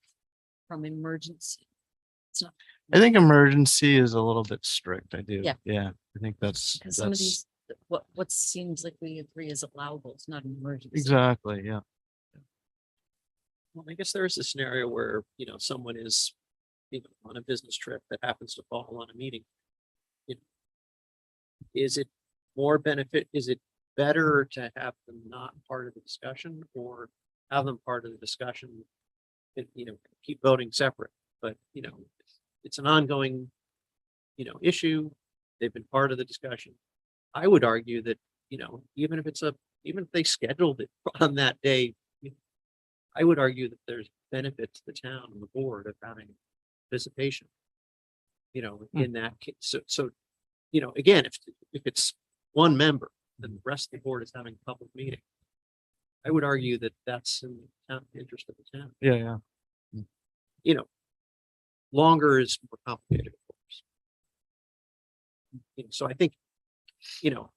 from emergency. It's not. I think emergency is a little bit strict. I do. Yeah. Yeah. I think that's, Because some of these, what seems like we agree is allowable, it's not an emergency. exactly, yeah. Well, I guess there is a scenario where, someone is, on a business trip that happens to fall on a meeting. Is it is it better to have them not part of the discussion or have them part of the discussion? And, keep voting separate, but, it's an ongoing, issue. They've been part of the discussion. I would argue that, even if they scheduled it on that day, I would argue that there's benefit to the town and the board of having participation. In that case, so, again, if it's one member, then the rest of the board is having a public meeting. I would argue that that's in the town interest of the town. Yeah, yeah. Longer is more complicated, of course. So I think, the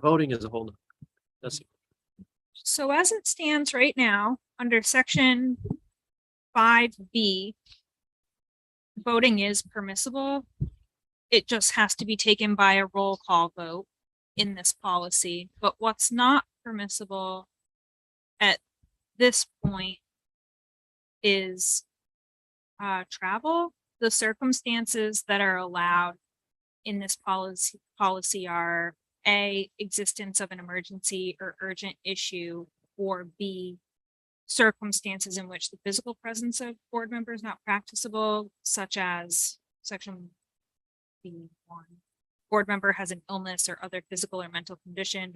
voting is a whole. That's So as it stands right now, under section 5B, voting is permissible. It just has to be taken by a roll call vote in this policy. But what's not permissible at this point is travel. The circumstances that are allowed in this policy are A, existence of an emergency or urgent issue, or B, circumstances in which the physical presence of board members not practicable, such as section B1. Board member has an illness or other physical or mental condition,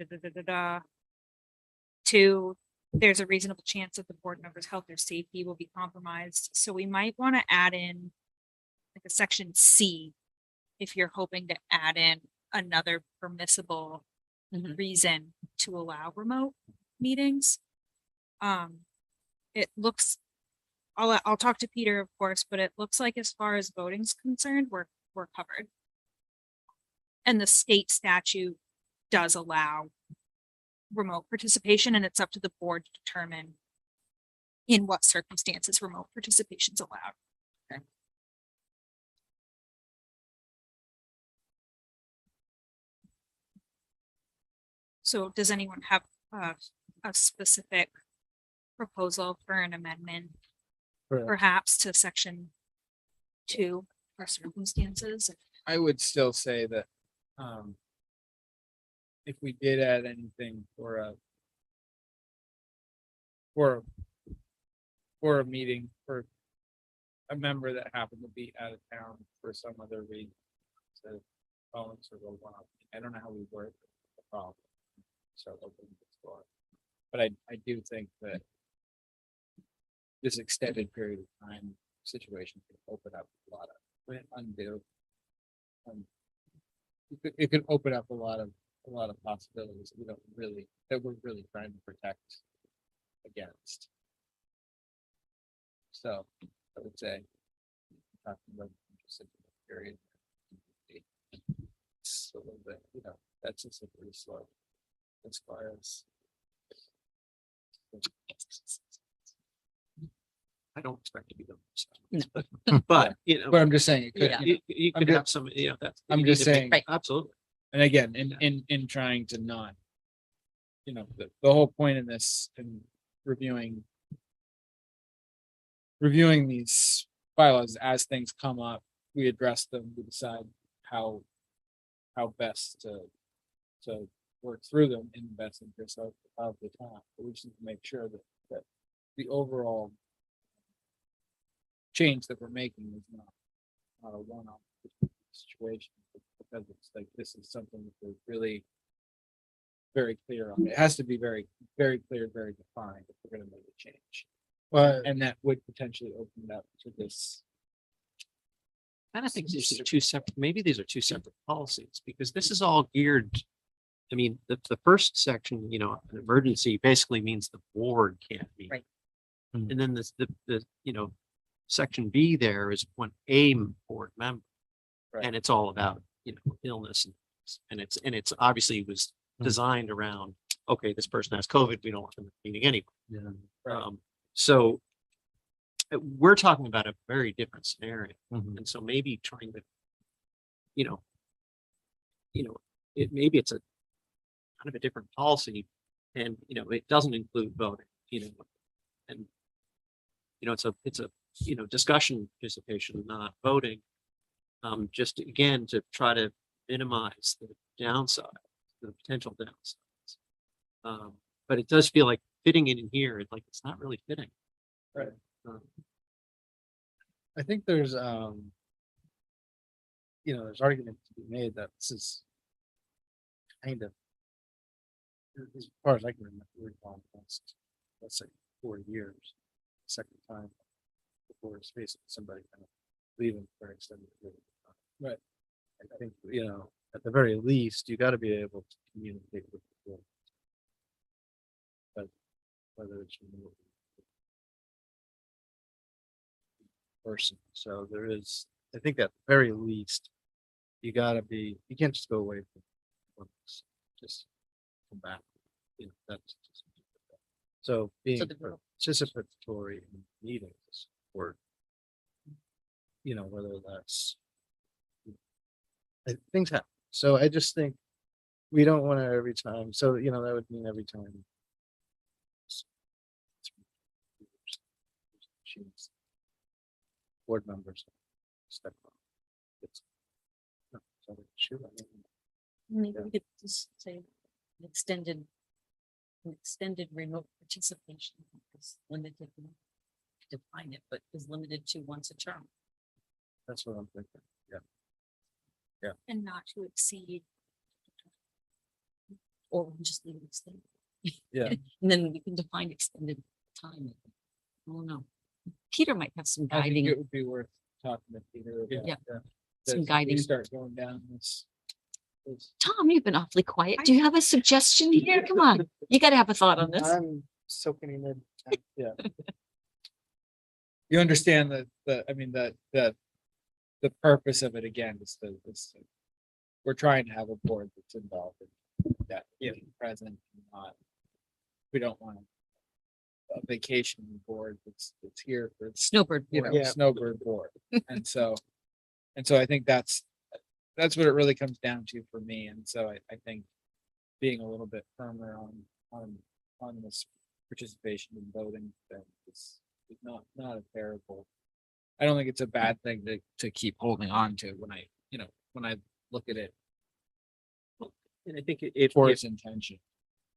2, there's a reasonable chance that the board member's health or safety will be compromised. So we might want to add in like a section C if you're hoping to add in another permissible Mhm. reason to allow remote meetings. It looks, I'll talk to Peter, of course, but it looks like as far as voting's concerned, we're covered. And the state statute does allow remote participation, and it's up to the board to determine in what circumstances remote participation is allowed. Okay. So does anyone have a specific proposal for an amendment, For- perhaps to section 2 for circumstances? I would still say that, if we did add anything for a meeting for a member that happened to be out of town for some other reason, so phones or whatnot, I don't know how we work the problem. So opening the door. But I do think that this extended period of time situation could open up a lot of undue. It could open up a lot of possibilities that we're really trying to protect against. So I would say, talking about just a period. It's a little bit, that's just a pretty slow as far as. I don't expect to be the. No. But, But I'm just saying, it could, Yeah. you I'm could ju- have some, that's. I'm you need just to make- saying- Right. Absolutely. And again, in trying to not, the whole point in this and reviewing these bylaws as things come up, we address them, we decide how best to work through them in the best interest of the town. But we just need to make sure that the overall change that we're making is not a one-off situation, because it's like, this is something that we're really very clear on. It has to be very, very clear, very defined if we're gonna make a change. Well, And that would potentially open it up to this. I don't think these are two separate, maybe these are two separate policies, because this is all geared. I mean, the first section, an emergency basically means the board can't meet. Right. And then the section B there is when a board member. Right. And it's all about, illness and it's obviously was designed around, okay, this person has COVID, we don't want them meeting anyway. yeah. Right. So we're talking about a very different scenario. Mhm. And so maybe trying to, maybe it's a kind of a different policy and, it doesn't include voting, and, it's a, discussion participation, not voting. Just again, to try to minimize the downside, the potential downsides. But it does feel like fitting it in here, it's not really fitting. Right. I think there's there's argument to be made that this is kind of, as far as I can remember, we've gone past, let's say, 4 years, second time before it's facing somebody kind of leaving for an extended period of time. Right. I think, at the very least, you got to be able to communicate with the board. But whether it's remote person, so there is, I think at the very least, you can't just go away from this, just come back. That's just, so being So the- participatory in meetings or, whether that's things happen. So I just think we don't want to every time. So, that would mean every time. Board members step up. It's no, so they should, I mean, Maybe Yeah. we could just say an extended remote participation is limited. Define it, but is limited to once a term. that's what I'm thinking. And not to exceed. Or we can just leave it extended. Yeah. And then we can define extended time. I don't know. Peter might have some I think guiding, it would be worth talking to Peter about. Yeah. that, some as we guiding. Start going down this. Tom, you've been awfully quiet. Do you have a suggestion here? Come on, you gotta have a thought on this. I'm soaking in it. Yeah. You understand the purpose of it again is we're trying to have a board that's involved in that, being present, and not, we don't want a vacation board that's here for, Snowbird board. snowbird board. And so I think that's what it really comes down to for me. And so I think being a little bit firmer on this participation in voting thing is not a terrible. I don't think it's a bad thing to keep holding on to when I look at it And I think if, for if, its intention.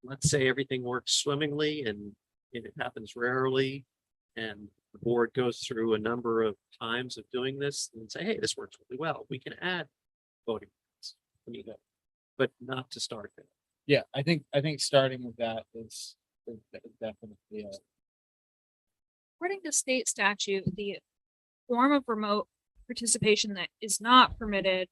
let's say everything works swimmingly and it happens rarely. And the board goes through a number of times of doing this and say, hey, this works really well. We can add voting. rights. I mean, but not to start it. Yeah, I think starting with that is definitely According to state statute, the form of remote participation that is not permitted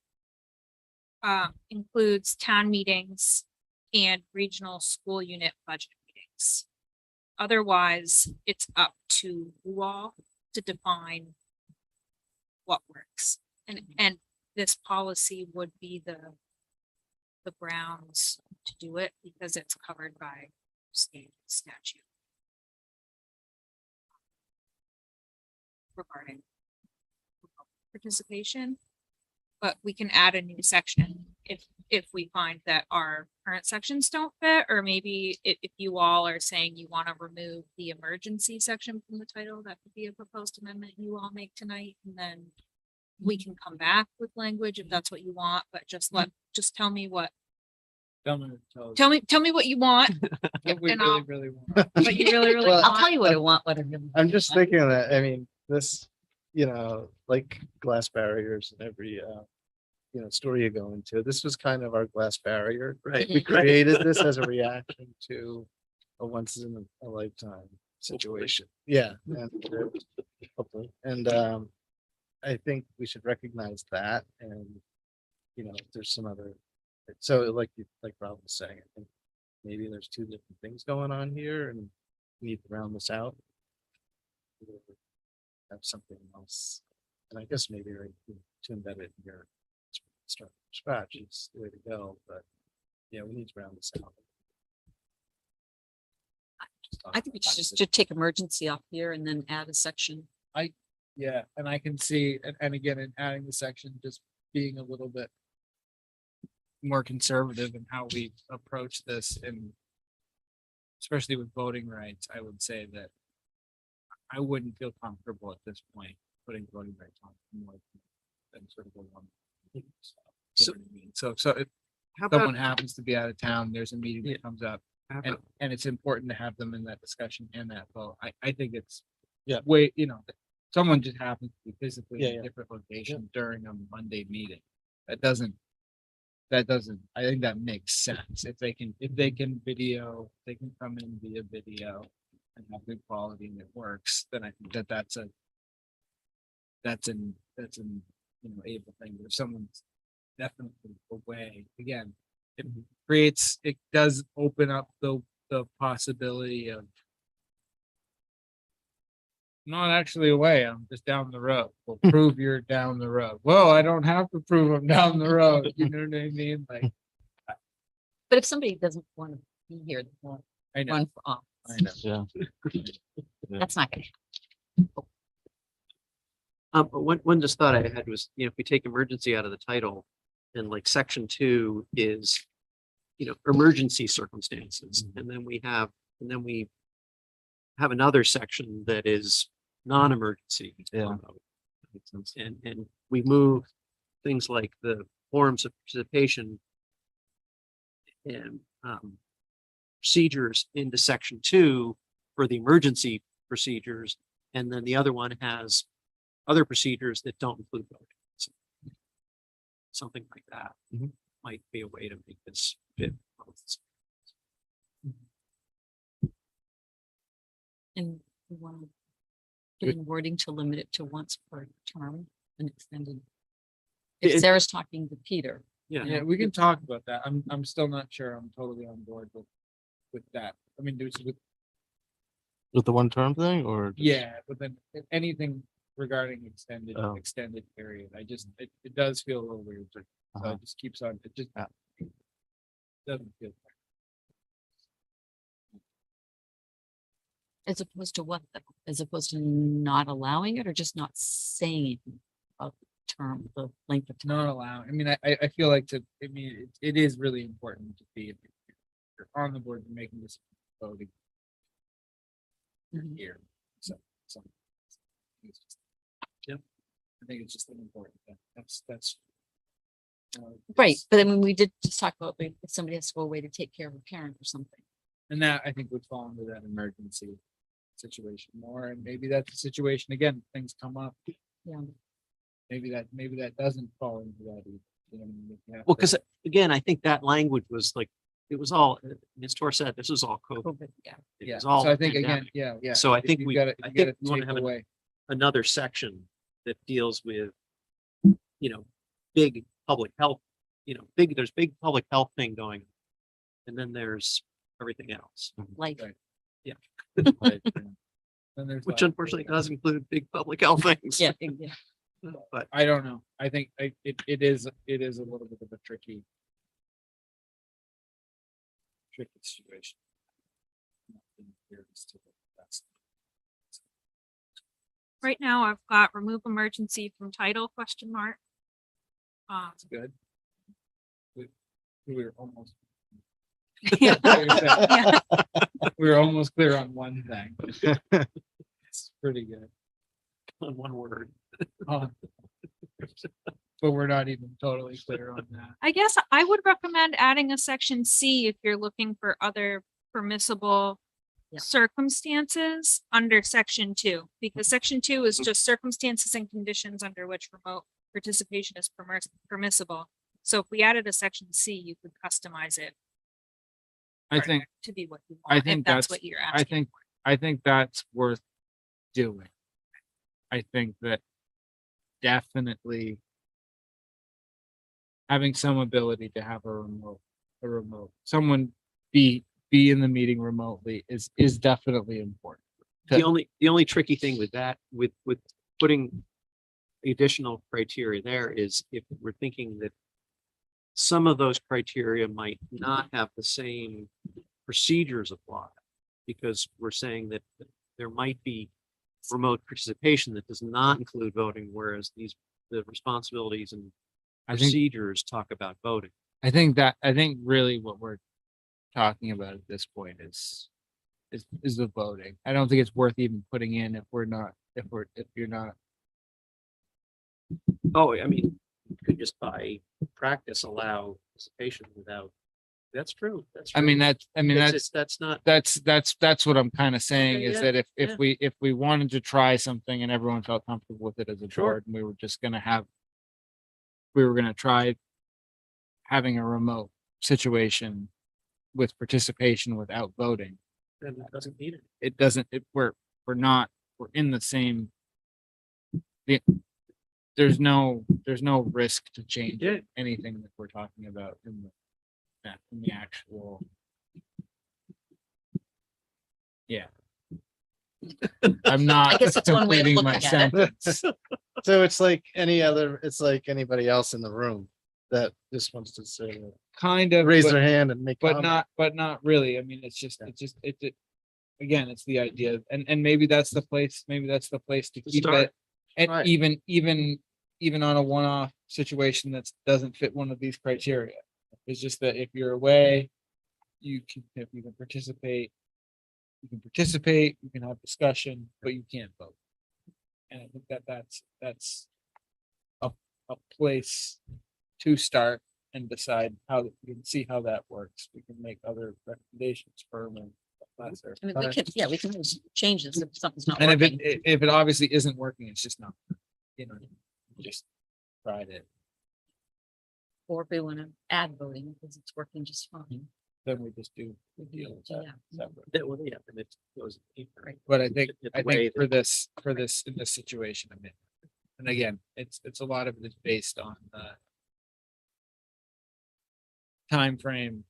includes town meetings and regional school unit budget meetings. Otherwise, it's up to you all to define what works. And this policy would be the grounds to do it because it's covered by state statute. Regarding participation, but we can add a new section if if we find that our current sections don't fit, or maybe if you all are saying you want to remove the emergency section from the title, that could be a proposed amendment you all make tonight, and then we can come back with language if that's what you want, but just tell me what, tell me what you want. What we and really, I'll- really want. What you really Well, I'll tell you what I want, what I really. I'm just want. thinking that, I mean, this, like glass barriers and every, story you go into, this was kind of our glass barrier. Right. We created this as a reaction to a once in a lifetime situation. Yeah. Hopefully. And, I think we should recognize that and, there's some other, so like Rob was saying, I think maybe there's two different things going on here and we need to round this out. Have something else, and I guess maybe to embed it here, start from scratch is the way to go, but yeah, we need to round this out. I think we should take emergency off here and then add a section. Yeah, and I can see, and again, in adding the section, just being a little bit more conservative in how we approach this, and especially with voting rights, I would say that I wouldn't feel comfortable at this point putting voting rights on more than sort of a one. So- So if How about, someone happens to be out of town, there's a meeting Yeah. that comes up, how and, about- and it's important to have them in that discussion and that vote. I think it's. Yeah. Way, someone just happens to be physically in Yeah, a different location during a Monday meeting. That doesn't, I think that makes sense. If they can video, they can come in via video and have good quality and it works, then I think that's an able thing. But if someone's definitely away, again, it does open up the possibility of not actually away, I'm just down the road. Well, prove you're down the road. Well, I don't have to prove I'm down the road. You know what I mean? Like, But if somebody doesn't want to be here, they won't I know, run for office. I know. That's not gonna. but one just thought I had was, if we take emergency out of the title and like section 2 is, emergency circumstances, and then we have another section that is non-emergency. Yeah. And we move things like the forms of participation and procedures into section 2 for the emergency procedures. And then the other one has other procedures that don't include voting. So something like that Mhm. might be a way to make this fit. And we want to give them wording to limit it to once per term and extended. If It- Sarah's talking to Peter, Yeah, we can talk about that. I'm still not sure I'm totally on board with that. I mean, there's with, With the one term thing or? yeah, but then anything regarding Oh. extended period, it does feel a little weird. So Uh-huh. it just keeps on, it just Yeah. doesn't feel. as opposed to what, though? As opposed to not allowing it or just not saying about the term, the length of Not time. allowed. I mean, I feel like it is really important to be, if you're on the board, you're making this voting Mhm. here. So. It's just- Yep. I think it's just an important thing. That's. Right, but I mean, we did just talk about if somebody has to go away to take care of a parent or something. And that I think would fall into that emergency situation more, and maybe that's a situation, again, things come up. Yeah. Maybe that doesn't fall into that. Either, you know, if you have Well, to- because again, I think that language was like, it was all, Ms. Tor said, this was all COVID. COVID, yeah. It Yeah, was so all I think again, pandemic. yeah. So I if think you we- gotta- I you gotta think we wanna take have an- away- Another section that deals with, big public health, there's big public health thing going. And then there's everything else, Like, Right. Yeah. Right, yeah. Then there's which like- unfortunately does include big public health things. yeah, But I don't know. I think it is a little bit of a tricky situation. Right now, I've got remove emergency from title ? It's good. We were almost. Yeah. Yeah. We were almost clear on one thing. It's pretty good. On one word. Uh, But we're not even totally clear on that. I guess I would recommend adding a section C if you're looking for other permissible Yeah. circumstances under section 2, because section 2 is just circumstances and conditions under which remote participation is permissible. So if we added a section C, you could customize it I think, to be what you I want, think if that's that's- what you're I asking. think, I think that's worth doing. I think that definitely having some ability to have a remote, someone be in the meeting remotely is definitely important. The only tricky thing with that, with putting additional criteria there is if we're thinking that some of those criteria might not have the same procedures apply. Because we're saying that there might be remote participation that does not include voting, whereas the responsibilities and I think, procedures talk about voting. I think really what we're talking about at this point is the voting. I don't think it's worth even putting in if you're not. Oh, I mean, you could just by practice allow participation without, that's true, that's. I mean, true. that's It's that's not, that's what I'm kind of saying Okay, is yeah, that yeah. if we wanted to try something and everyone felt comfortable with it as a Sure. board, and we were just gonna try having a remote situation with participation without voting. then it doesn't need it. It doesn't, we're in the same. There's no risk to change Yeah. anything that we're talking about in the actual. Yeah. I'm not I guess that's one way of completing my looking at it. sentence. So it's like it's like anybody else in the room that just wants to say, Kind of, raise but- their hand and make. but comment. not really. I mean, again, it's the idea, and maybe that's the place to keep start. it. And Right. even on a one-off situation that doesn't fit one of these criteria. It's just that if you're away, you can participate. You can have discussion, but you can't vote. And I think that's a place to start and decide how, we can see how that works. We can make other recommendations for when lesser. I mean, we can always change this if something's not And working. if it obviously isn't working, it's just not, just tried it, Or if we want to add voting because it's working just fine. then we just do the deal with that Yeah. separate. That will, yeah, and it goes. Right. But I think, The I way think for that- this, in this situation, I mean, and again, it's a lot of it is based on the time frame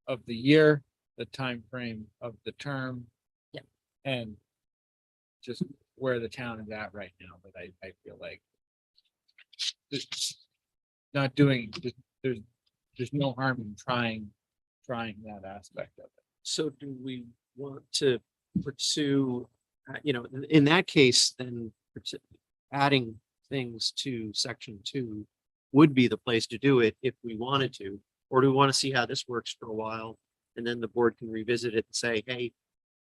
of the year, the time frame of the term. Yeah. And just where the town is at right now, but I feel like it's not doing, there's no harm in trying that aspect of it. So do we want to pursue, in that case, then adding things to section 2 would be the place to do it if we wanted to, or do we want to see how this works for a while? And then the board can revisit it and say, hey,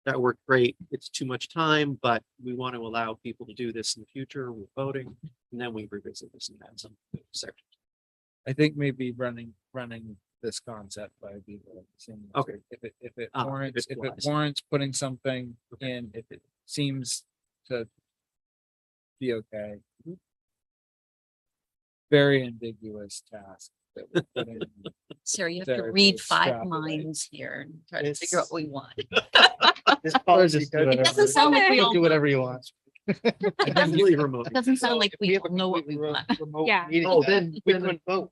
that worked great. It's too much time, but we want to allow people to do this in the future with voting. And then we revisit this and add some sections. I think maybe running this concept by people. at the same- Okay. If it If it flies. warrants putting something in, if it seems to be okay. Very ambiguous task that we're putting in. Sarah, you have to There, read to 5 extrapolate. minds here and try to figure out what we want. This policy Just do does- whatever. doesn't sound like we all Do whatever you want. Completely remote. It doesn't sound like If we have all a know what we completely want. remote Yeah. meeting, Oh, then we then- couldn't vote.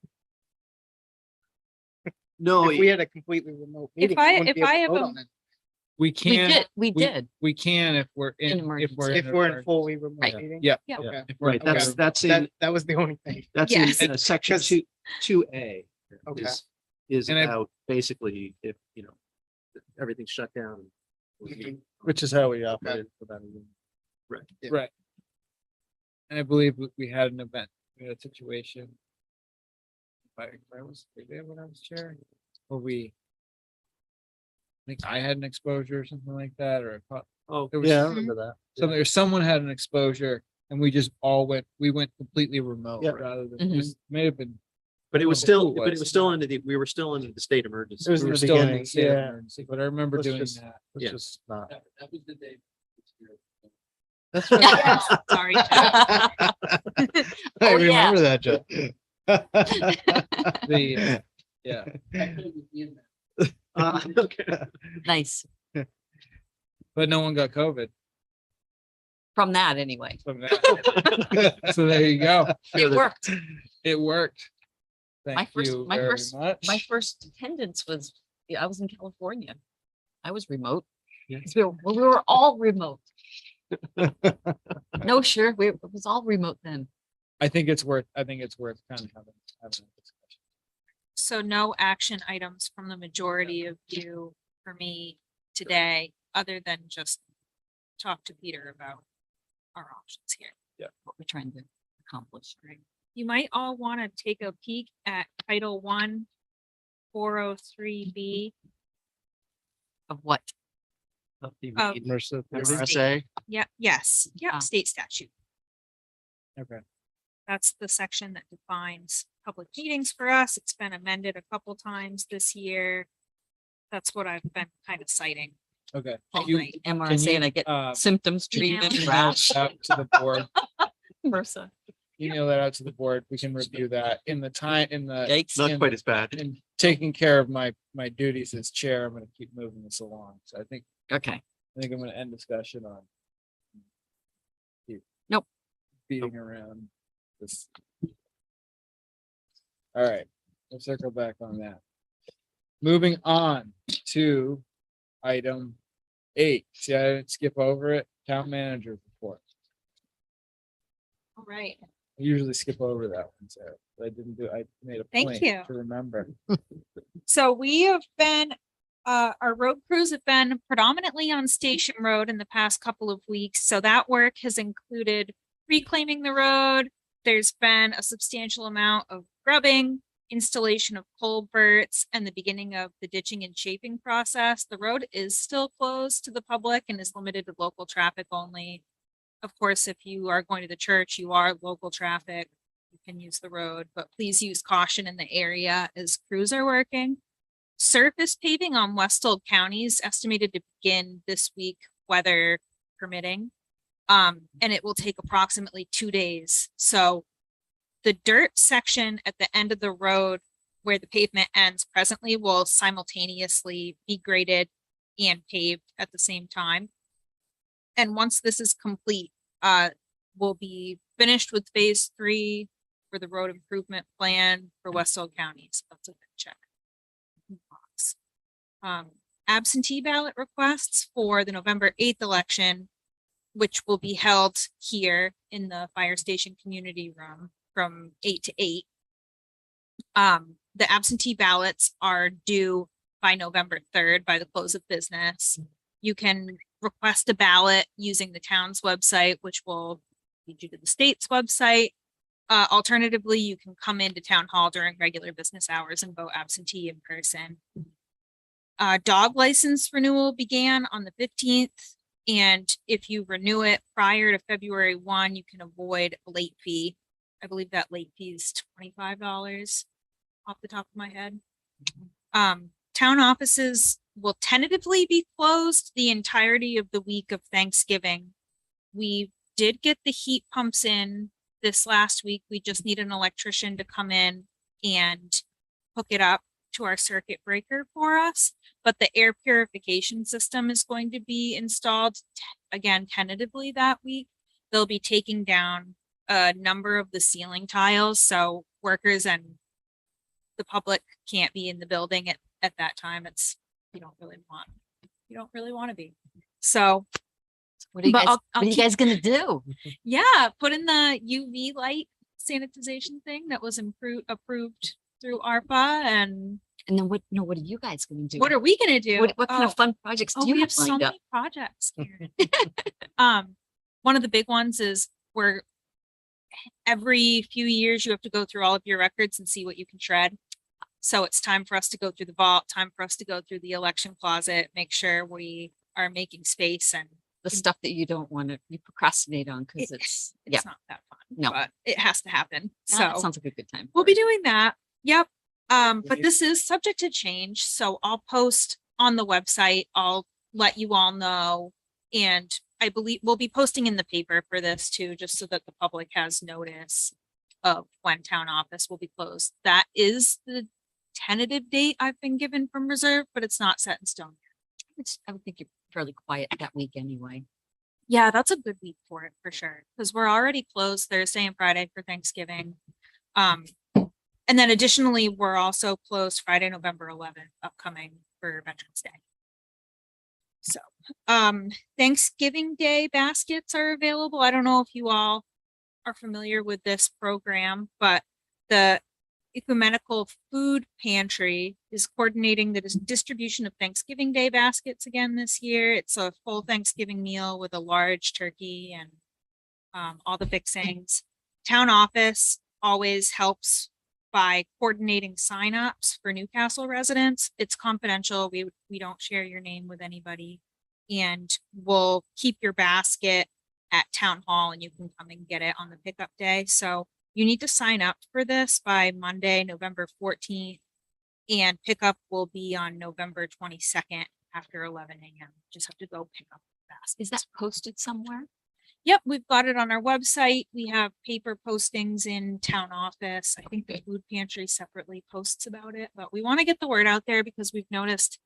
No, If we had a completely remote If meeting. we I- wouldn't if be able I to have vote a- on it. We can, We did. we can if we're In in, emergency. If we're in emergency. fully remote Right. meeting. Yeah. Yeah. Okay. If we're- right, that's, okay. that's in, That was the only thing. that's Yes. in section 2A. Okay. Is And I- about basically if, everything's shut down. Which is how we operated for about a year. Right. Yeah. Right. And I believe we had an event, we had a situation. where was it when I was chair? Or I think I had an exposure or something like that, or I caught, Oh, there was Yeah, I remember that. something, or someone had an exposure and we just all we went completely remote Yeah. rather than Mhm. just, may have been. but it I was don't know who still, but it was still under we were still under the state emergency. It was We in were the still in the beginning, state of yeah. emergency, but I remember Let's doing just- that. Let's Yeah. just not. That was the day. That's right. Sorry. Jeff. I Oh, yeah. remember that, Joe. Yeah, Okay. Nice. but no one got COVID From that anyway. from that. So there you go. It worked. It worked. My Thank first- you my very first- much. My first attendance was, I was in California. I was remote. Yeah. We were all remote. No, sure, it was all remote then. I think it's worth kind of having a discussion. So no action items from the majority of you for me today, other than just talk to Peter about our options here. What we're trying to accomplish, right? You might all want to take a peek at Title 403B. Of what? Of- Mercer. RSA. Yeah, yes, Ah. yeah, state statute. Okay. That's the section that defines public meetings for us. It's been amended a couple times this year. That's what I've been kind of citing. Okay. all You- night. MRSA and I get uh, symptoms, email treatment, me. rash, out to the board, MRSA. email that out to the board. We can review that in the time, Yikes. Not in- quite as bad. in taking care of my duties as chair. I'm gonna keep moving this along. So I think Okay, I'm gonna end discussion on. Nope. Beating around this. All right, let's circle back on that. Moving on to item 8. See, I didn't skip over it. Town manager report. All right. I usually skip over that one, Sarah. But I didn't do, I made a Thank point you. to remember. So we have been, our road crews have been predominantly on Station Road in the past couple of weeks. So that work has included reclaiming the road. There's been a substantial amount of grubbing, installation of culverts, and the beginning of the ditching and shaping process. The road is still closed to the public and is limited to local traffic only. Of course, if you are going to the church, you are local traffic. You can use the road, but please use caution in the area as crews are working. Surface paving on Westfield County is estimated to begin this week, weather permitting. And it will take approximately 2 days. So the dirt section at the end of the road where the pavement ends presently will simultaneously be graded and paved at the same time. And once this is complete, we'll be finished with phase 3 for the road improvement plan for Westfield County. So that's a good check. Box. Absentee ballot requests for the November 8th election, which will be held here in the fire station community room from 8 to 8. The absentee ballots are due by November 3rd by the close of business. You can request a ballot using the town's website, which will lead you to the state's website. Alternatively, you can come into town hall during regular business hours and vote absentee in person. Dog license renewal began on the 15th. And if you renew it prior to February 1, you can avoid a late fee. I believe that late fee is $25 off the top of my head. Town offices will tentatively be closed the entirety of the week of Thanksgiving. We did get the heat pumps in this last week. We just need an electrician to come in and hook it up to our circuit breaker for us. But the air purification system is going to be installed again tentatively that week. They'll be taking down a number of the ceiling tiles, so workers and the public can't be in the building at that time. You don't really want to be. So What are you But guys, I'll what are you keep- guys gonna do? yeah, put in the UV light sanitization thing that was approved through ARPA. And And then what are you guys gonna do? what are we gonna do? What kind Oh, of fun projects Oh, do you we have have so lined up? many projects. Karen. One of the big ones is we're every few years you have to go through all of your records and see what you can shred. So it's time for us to go through the vault, time for us to go through the election closet, make sure we are making space, and The stuff that you don't want to, you procrastinate on because It- it's, yeah, it's not that fun. No. But it has to happen. no, that So sounds like a good time. we'll for be it. doing that. Yep. But this is subject to change, so I'll post on the website. I'll let you all know. And I believe we'll be posting in the paper for this too, just so that the public has notice of when town office will be closed. That is the tentative date I've been given from reserve, but it's not set in stone. I would think you're fairly quiet that week anyway. Yeah, that's a good week for it for sure, because we're already closed Thursday and Friday for Thanksgiving. And then additionally, we're also closed Friday, November 11th, upcoming for Veterans Day. So, Thanksgiving Day baskets are available. I don't know if you all are familiar with this program, but the Ecumenical Food Pantry is coordinating the distribution of Thanksgiving Day baskets again this year. It's a full Thanksgiving meal with a large turkey and all the fixings. Town office always helps by coordinating signups for Newcastle residents. It's confidential. We don't share your name with anybody. And we'll keep your basket at town hall and you can come and get it on the pickup day. So you need to sign up for this by Monday, November 14th. And pickup will be on November 22nd after 11 a.m. Just have to go pick up the basket. Is that posted somewhere? Yep, we've got it on our website. We have paper postings in town office. I think the food pantry separately posts about it, but we want to get the word out there because we've noticed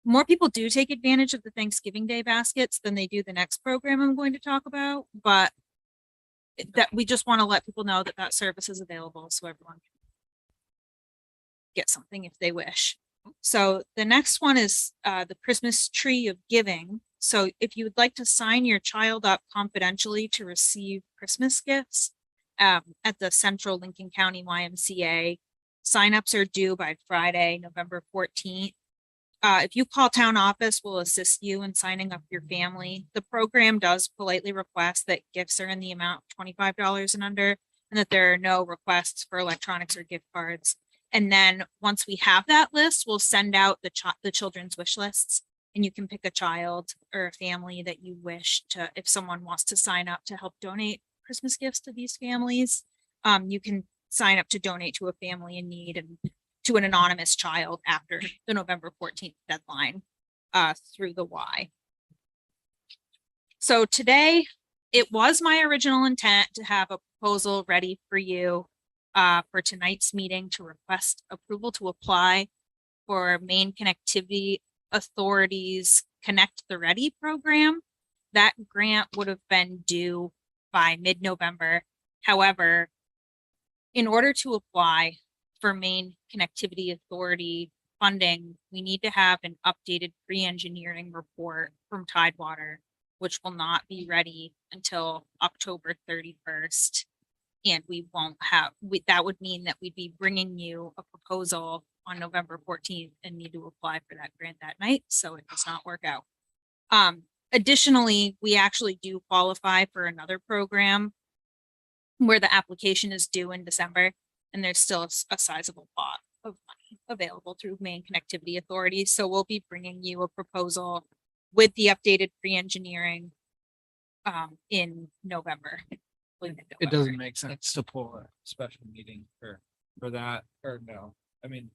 more people do take advantage of the Thanksgiving Day baskets than they do the next program I'm going to talk about, but that we just want to let people know that that service is available so everyone can get something if they wish. So the next one is the Christmas Tree of Giving. So if you would like to sign your child up confidentially to receive Christmas gifts at the Central Lincoln County YMCA, signups are due by Friday, November 14th. If you call town office, we'll assist you in signing up your family. The program does politely request that gifts are in the amount of $25 and under, and that there are no requests for electronics or gift cards. And then once we have that list, we'll send out the children's wish lists, and you can pick a child or a family that you wish to, if someone wants to sign up to help donate Christmas gifts to these families, you can sign up to donate to a family in need and to an anonymous child after the November 14th deadline through the Y. So today, it was my original intent to have a proposal ready for you for tonight's meeting to request approval to apply for Maine Connectivity Authority's Connect the Ready program. That grant would have been due by mid-November. However, in order to apply for Maine Connectivity Authority funding, we need to have an updated pre-engineering report from Tidewater, which will not be ready until October 31st. And we won't have, that would mean that we'd be bringing you a proposal on November 14th and need to apply for that grant that night. So it does not work out. Additionally, we actually do qualify for another program where the application is due in December, and there's still a sizable pot of money available through Maine Connectivity Authority. So we'll be bringing you a proposal with the updated pre-engineering in November. It doesn't make sense to pull a special meeting for that, or no, I mean.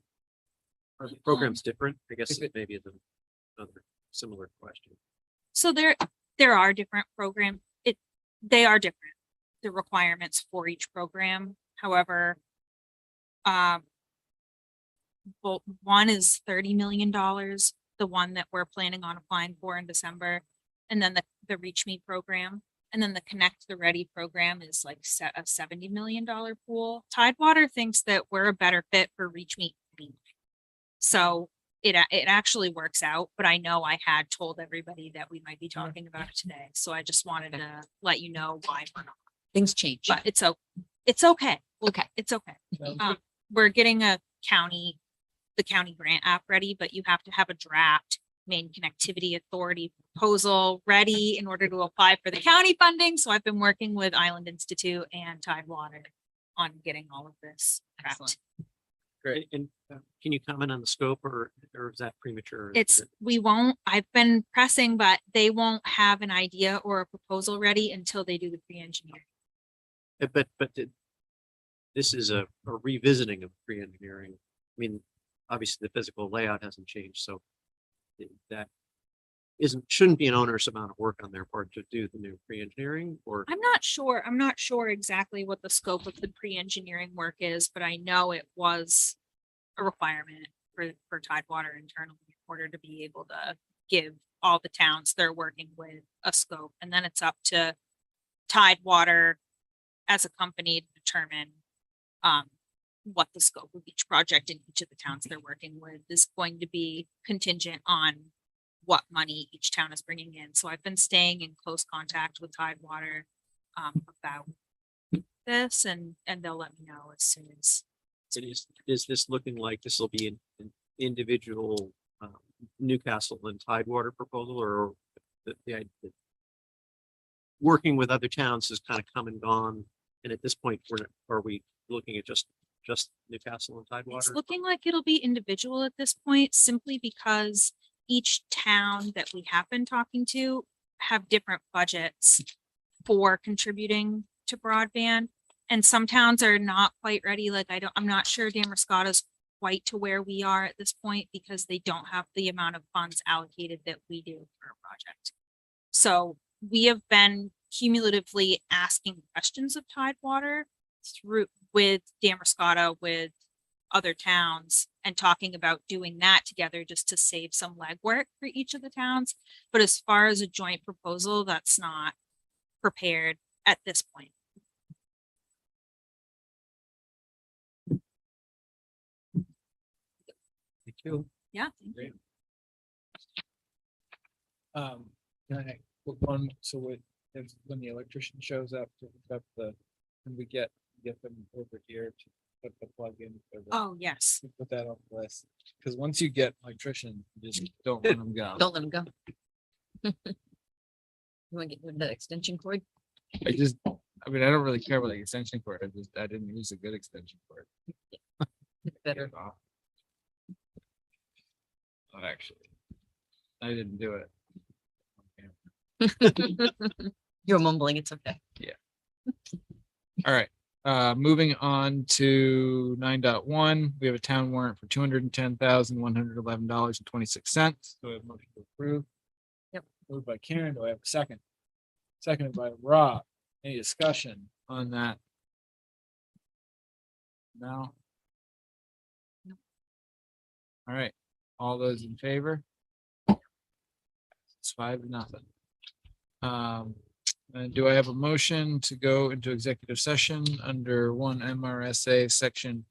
Are the programs different? I guess If it- maybe it's another similar question. So there are different programs. They are different, the requirements for each program. However, well, one is $30 million, the one that we're planning on applying for in December, and then the Reach Me program. And then the Connect the Ready program is like a $70 million pool. Tidewater thinks that we're a better fit for Reach Me. So it actually works out, but I know I had told everybody that we might be talking about it today. So I just wanted to let you know why we're not, Things change. but it's okay. Okay. It's okay. We're getting the county grant app ready, but you have to have a draft Maine Connectivity Authority proposal ready in order to apply for the county funding. So I've been working with Island Institute and Tidewater on getting all of this Excellent. prepped. Great. And can you comment on the scope or is that premature? I've been pressing, but they won't have an idea or a proposal ready until they do the pre-engineering. This is a revisiting of pre-engineering. I mean, obviously the physical layout hasn't changed, so that shouldn't be an onerous amount of work on their part to do the new pre-engineering or. I'm not sure exactly what the scope of the pre-engineering work is, but I know it was a requirement for Tidewater internally in order to be able to give all the towns they're working with a scope. And then it's up to Tidewater as a company to determine what the scope of each project in each of the towns they're working with is going to be contingent on what money each town is bringing in. So I've been staying in close contact with Tidewater about this and they'll let me know as soon as. Is this looking like this will be an individual Newcastle and Tidewater proposal or the idea? Working with other towns has kind of come and gone. And at this point, are we looking at just Newcastle and Tidewater? It's looking like it'll be individual at this point, simply because each town that we have been talking to have different budgets for contributing to broadband. And some towns are not quite ready. Like I'm not sure Damascotta's quite to where we are at this point because they don't have the amount of funds allocated that we do for a project. So we have been cumulatively asking questions of Tidewater with Damascotta, with other towns and talking about doing that together just to save some legwork for each of the towns. But as far as a joint proposal, that's not prepared at this point. Thank you. Yeah. Thank you. Can I put one, so when the electrician shows up to hook up can we get them over here to put the plug in? Oh, yes. Put that on the list, because once you get electrician, you just don't let them go. Don't let them go. You want to get rid of that extension cord? I don't really care about the extension cord, I didn't use a good extension cord. It's better. Oh, actually, I didn't do it. You're mumbling, it's okay. All right, moving on to 9.1, we have a town warrant for $210,111.26. Do I have a motion to approve? Yep. Moved by Karen, do I have a second? Seconded by Rob. Any discussion on that? No? No. All right, all those in favor? It's 5-0. And do I have a motion to go into executive session under 1 MRSA section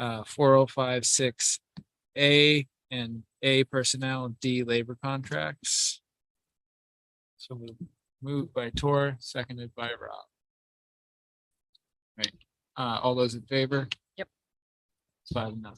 4056A and A personnel, D labor contracts? So moved by Tor, seconded by Rob. Right, all those in favor? Yep. It's 5-0.